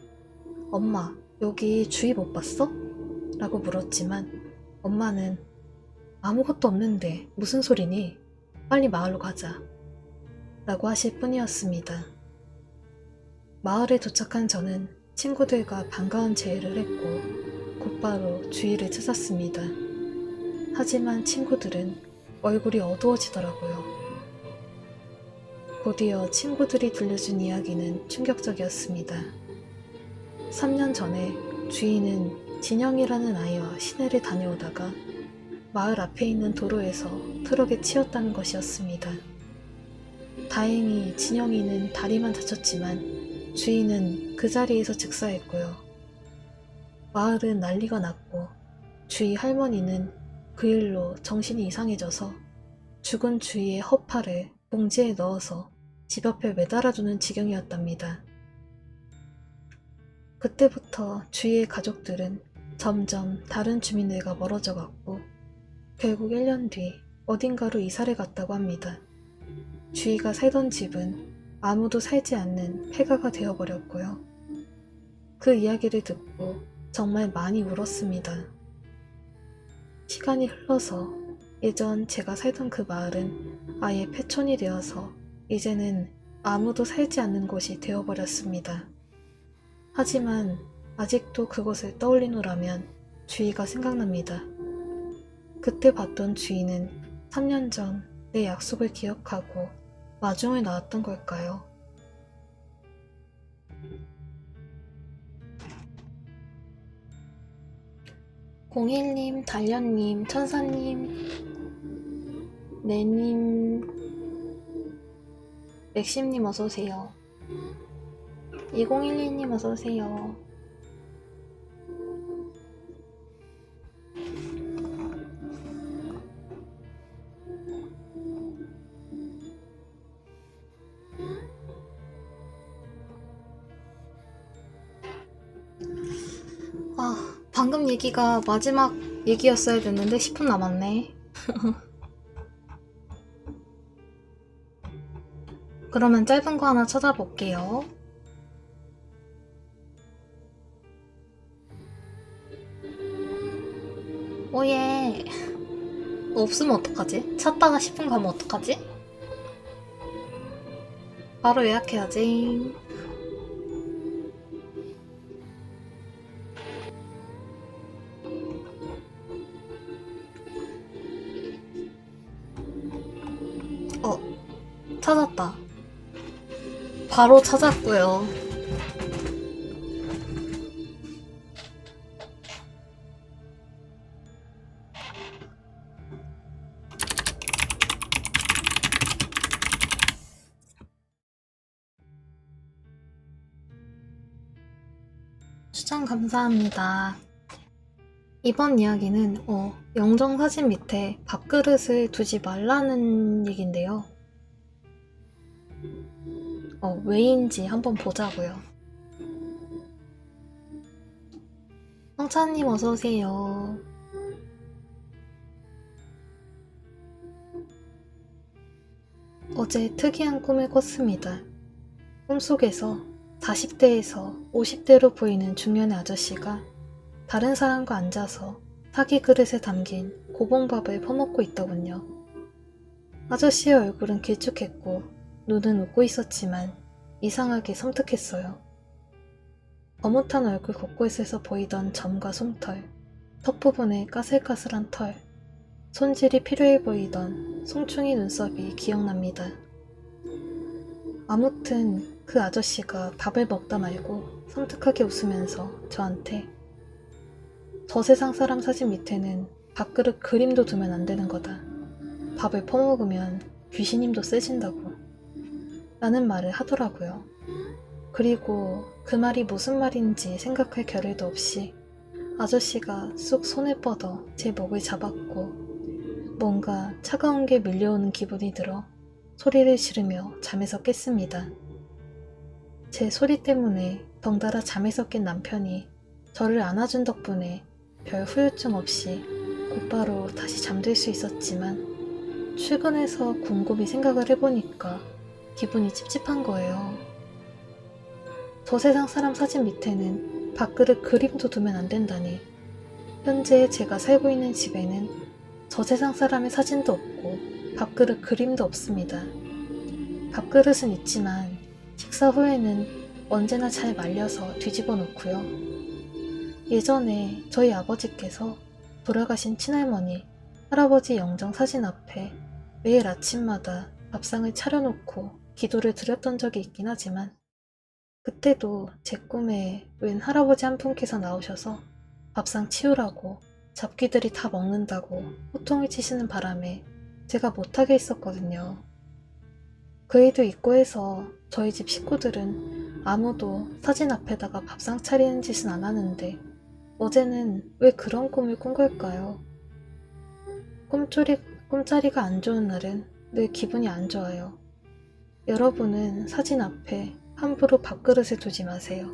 엄마, 여기 주희 못 봤어? 라고 물었지만 엄마는 아무것도 없는데 무슨 소리니? 빨리 마을로 가자. 라고 하실 뿐이었습니다. 마을에 도착한 저는 친구들과 반가운 제의를 했고 곧바로 주희를 찾았습니다. 하지만 친구들은 얼굴이 어두워지더라고요. 곧이어 친구들이 들려준 이야기는 충격적이었습니다. 3년 전에 주희는 진영이라는 아이와 시내를 다녀오다가 마을 앞에 있는 도로에서 트럭에 치였다는 것이었습니다. 다행히 진영이는 다리만 다쳤지만 주희는 그 자리에서 즉사했고요. 마을은 난리가 났고 주희 할머니는 그 일로 정신이 이상해져서 죽은 주희의 허파를 봉지에 넣어서 집 앞에 매달아두는 지경이었답니다. 그때부터 주희의 가족들은 점점 다른 주민들과 멀어져 갔고 결국 1년 뒤 어딘가로 이사를 갔다고 합니다. 주희가 살던 집은 아무도 살지 않는 폐가가 되어버렸고요. 그 이야기를 듣고 정말 많이 울었습니다. 시간이 흘러서 예전 제가 살던 그 마을은 아예 폐촌이 되어서 이제는 아무도 살지 않는 곳이 되어버렸습니다. 하지만 아직도 그곳을 떠올리노라면 주희가 생각납니다. 그때 봤던 주희는 3년 전 내 약속을 기억하고 마중을 나왔던 걸까요? 공일님, 달련님, 천사님, 네님, 맥심님 어서오세요. 2012님 어서오세요. 방금 얘기가 마지막 얘기였어야 됐는데 10분 남았네. 그러면 짧은 거 하나 찾아볼게요. 오예. 없으면 어떡하지? 찾다가 10분 가면 어떡하지? 바로 예약해야지. 어, 찾았다. 바로 찾았고요. 추천 감사합니다. 이번 이야기는 영정사진 밑에 밥그릇을 두지 말라는 얘긴데요. 왜인지 한번 보자고요. 성찬님 어서오세요. 어제 특이한 꿈을 꿨습니다. 꿈속에서 40대에서 50대로 보이는 중년의 아저씨가 다른 사람과 앉아서 사기 그릇에 담긴 고봉밥을 퍼먹고 있더군요. 아저씨의 얼굴은 길쭉했고 눈은 웃고 있었지만 이상하게 섬뜩했어요. 거뭇한 얼굴 곳곳에서 보이던 점과 솜털, 턱 부분에 까슬까슬한 털, 손질이 필요해 보이던 송충이 눈썹이 기억납니다. 아무튼 그 아저씨가 밥을 먹다 말고 섬뜩하게 웃으면서 저한테 저 세상 사람 사진 밑에는 밥그릇 그림도 두면 안 되는 거다. 밥을 퍼먹으면 귀신힘도 세진다고 라는 말을 하더라고요. 그리고 그 말이 무슨 말인지 생각할 겨를도 없이 아저씨가 쑥 손을 뻗어 제 목을 잡았고 뭔가 차가운 게 밀려오는 기분이 들어 소리를 지르며 잠에서 깼습니다. 제 소리 때문에 덩달아 잠에서 깬 남편이 저를 안아준 덕분에 별 후유증 없이 곧바로 다시 잠들 수 있었지만 출근해서 곰곰이 생각을 해보니까 기분이 찝찝한 거예요. 저 세상 사람 사진 밑에는 밥그릇 그림도 두면 안 된다니. 현재 제가 살고 있는 집에는 저 세상 사람의 사진도 없고 밥그릇 그림도 없습니다. 밥그릇은 있지만 식사 후에는 언제나 잘 말려서 뒤집어 놓고요. 예전에 저희 아버지께서 돌아가신 친할머니, 할아버지 영정 사진 앞에 매일 아침마다 밥상을 차려놓고 기도를 드렸던 적이 있긴 하지만 그때도 제 꿈에 웬 할아버지 한 분께서 나오셔서 밥상 치우라고 잡귀들이 다 먹는다고 호통을 치시는 바람에 제가 못하게 했었거든요. 그 일도 있고 해서 저희 집 식구들은 아무도 사진 앞에다가 밥상 차리는 짓은 안 하는데 어제는 왜 그런 꿈을 꾼 걸까요? 꿈자리가 안 좋은 날은 늘 기분이 안 좋아요. 여러분은 사진 앞에 함부로 밥그릇을 두지 마세요.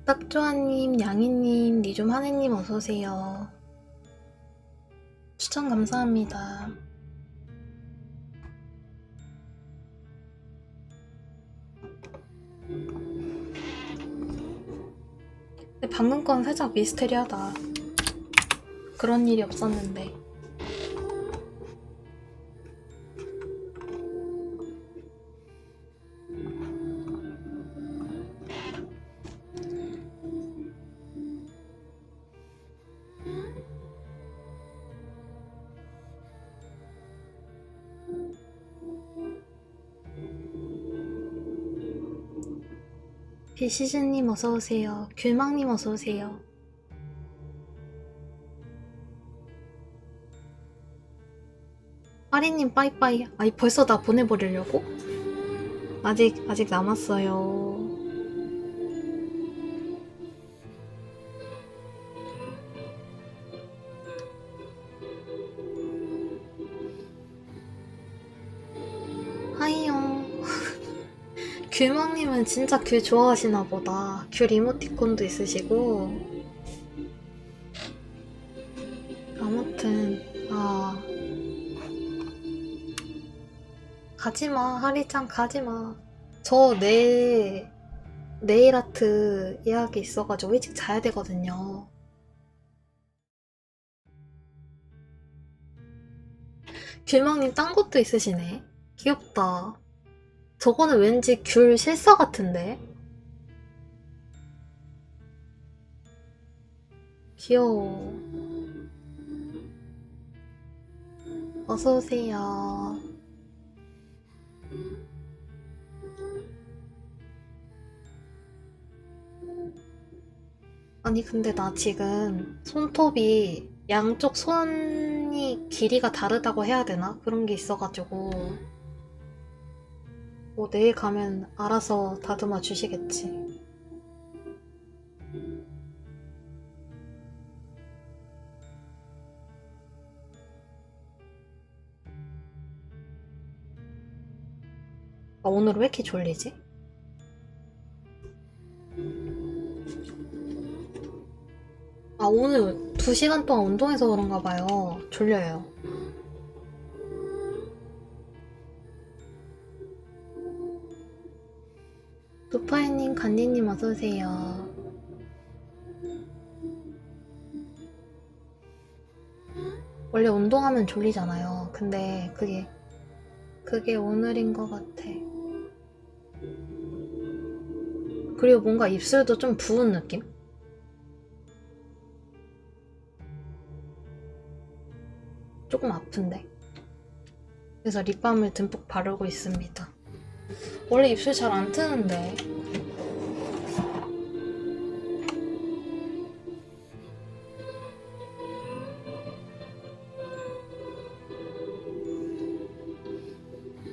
딱조아님, 양이님, 니좀하네님 어서오세요. 추천 감사합니다. 근데 방금 건 살짝 미스테리하다. 그런 일이 없었는데. 비시즌님 어서오세요. 귤망님 어서오세요. 파리님 빠이빠이. 아이 벌써 나 보내버리려고? 아직 남았어요. 하이요. 귤먹님은 진짜 귤 좋아하시나 보다. 귤 이모티콘도 있으시고. 아무튼, 가지마. 하리짱 가지마. 저 내일 아트 예약이 있어가지고 일찍 자야 되거든요. 귤먹님 딴 것도 있으시네. 귀엽다. 저거는 왠지 귤 실사 같은데? 귀여워. 어서오세요. 아니, 근데 나 지금 손톱이 양쪽 손이 길이가 다르다고 해야 되나? 그런 게 있어가지고. 뭐 내일 가면 알아서 다듬어 주시겠지. 오늘 왜 이렇게 졸리지? 오늘 2시간 동안 운동해서 그런가 봐요. 졸려요. 루파이님, 간디님 어서오세요. 원래 운동하면 졸리잖아요. 근데 그게 오늘인 것 같아. 그리고 뭔가 입술도 좀 부은 느낌? 조금 아픈데. 그래서 립밤을 듬뿍 바르고 있습니다. 원래 입술 잘 안 트는데.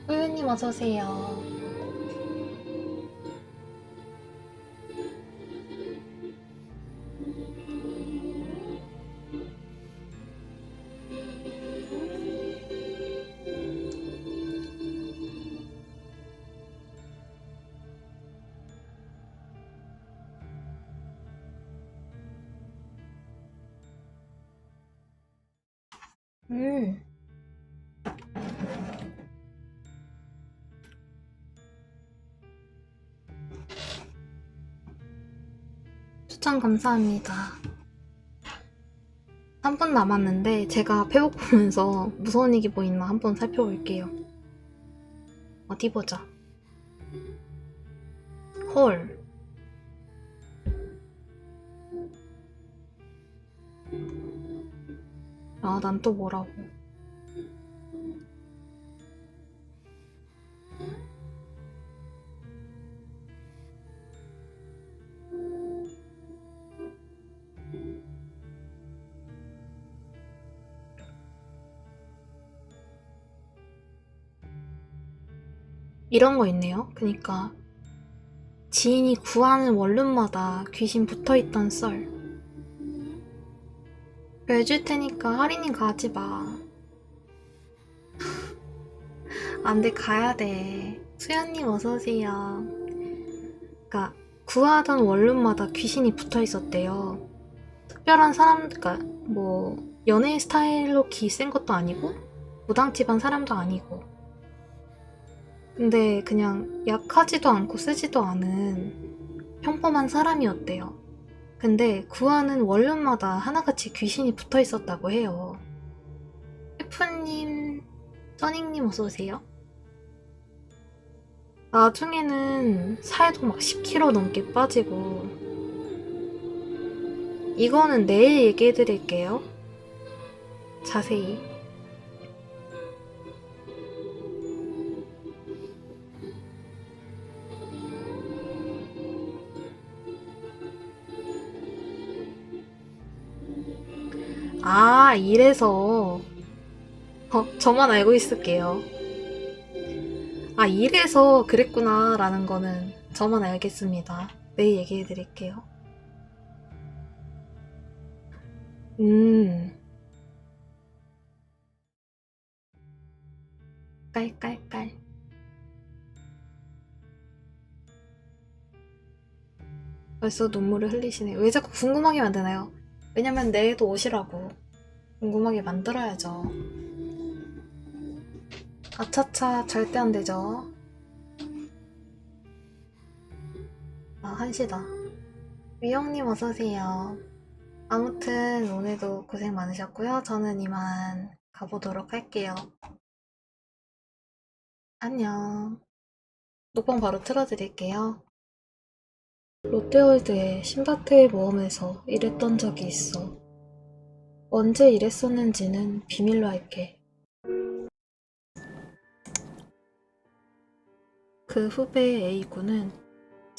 호유님 어서오세요. 음. 추천 감사합니다. 3분 남았는데 제가 배고프면서 무서운 얘기 뭐 있나 한번 살펴볼게요. 어디 보자. 헐. 난 또 뭐라고. 이런 거 있네요. 그니까 지인이 구하는 원룸마다 귀신 붙어있던 썰. 해줄 테니까 할인이 가지 마. 안 돼, 가야 돼. 수연님 어서오세요. 그니까 구하던 원룸마다 귀신이 붙어있었대요. 특별한 사람, 그니까 뭐 연예인 스타일로 기 센 것도 아니고 무당 집안 사람도 아니고, 근데 그냥 약하지도 않고 세지도 않은 평범한 사람이었대요. 근데 구하는 원룸마다 하나같이 귀신이 붙어 있었다고 해요. 셰프님, 써닝님 어서오세요. 나중에는 살도 막 10kg 넘게 빠지고. 이거는 내일 얘기해드릴게요. 자세히. 이래서. 저만 알고 있을게요. 이래서 그랬구나 라는 거는 저만 알겠습니다. 내일 얘기해 드릴게요. 깔깔깔. 벌써 눈물을 흘리시네. 왜 자꾸 궁금하게 만드나요? 왜냐면 내일도 오시라고. 궁금하게 만들어야죠. 아차차, 절대 안 되죠. 아, 1시다. 위영님 어서오세요. 아무튼 오늘도 고생 많으셨고요. 저는 이만 가보도록 할게요. 안녕. 녹방 바로 틀어드릴게요. 롯데월드의 신바트의 모험에서 일했던 적이 있어. 언제 일했었는지는 비밀로 할게. 그 후배 A군은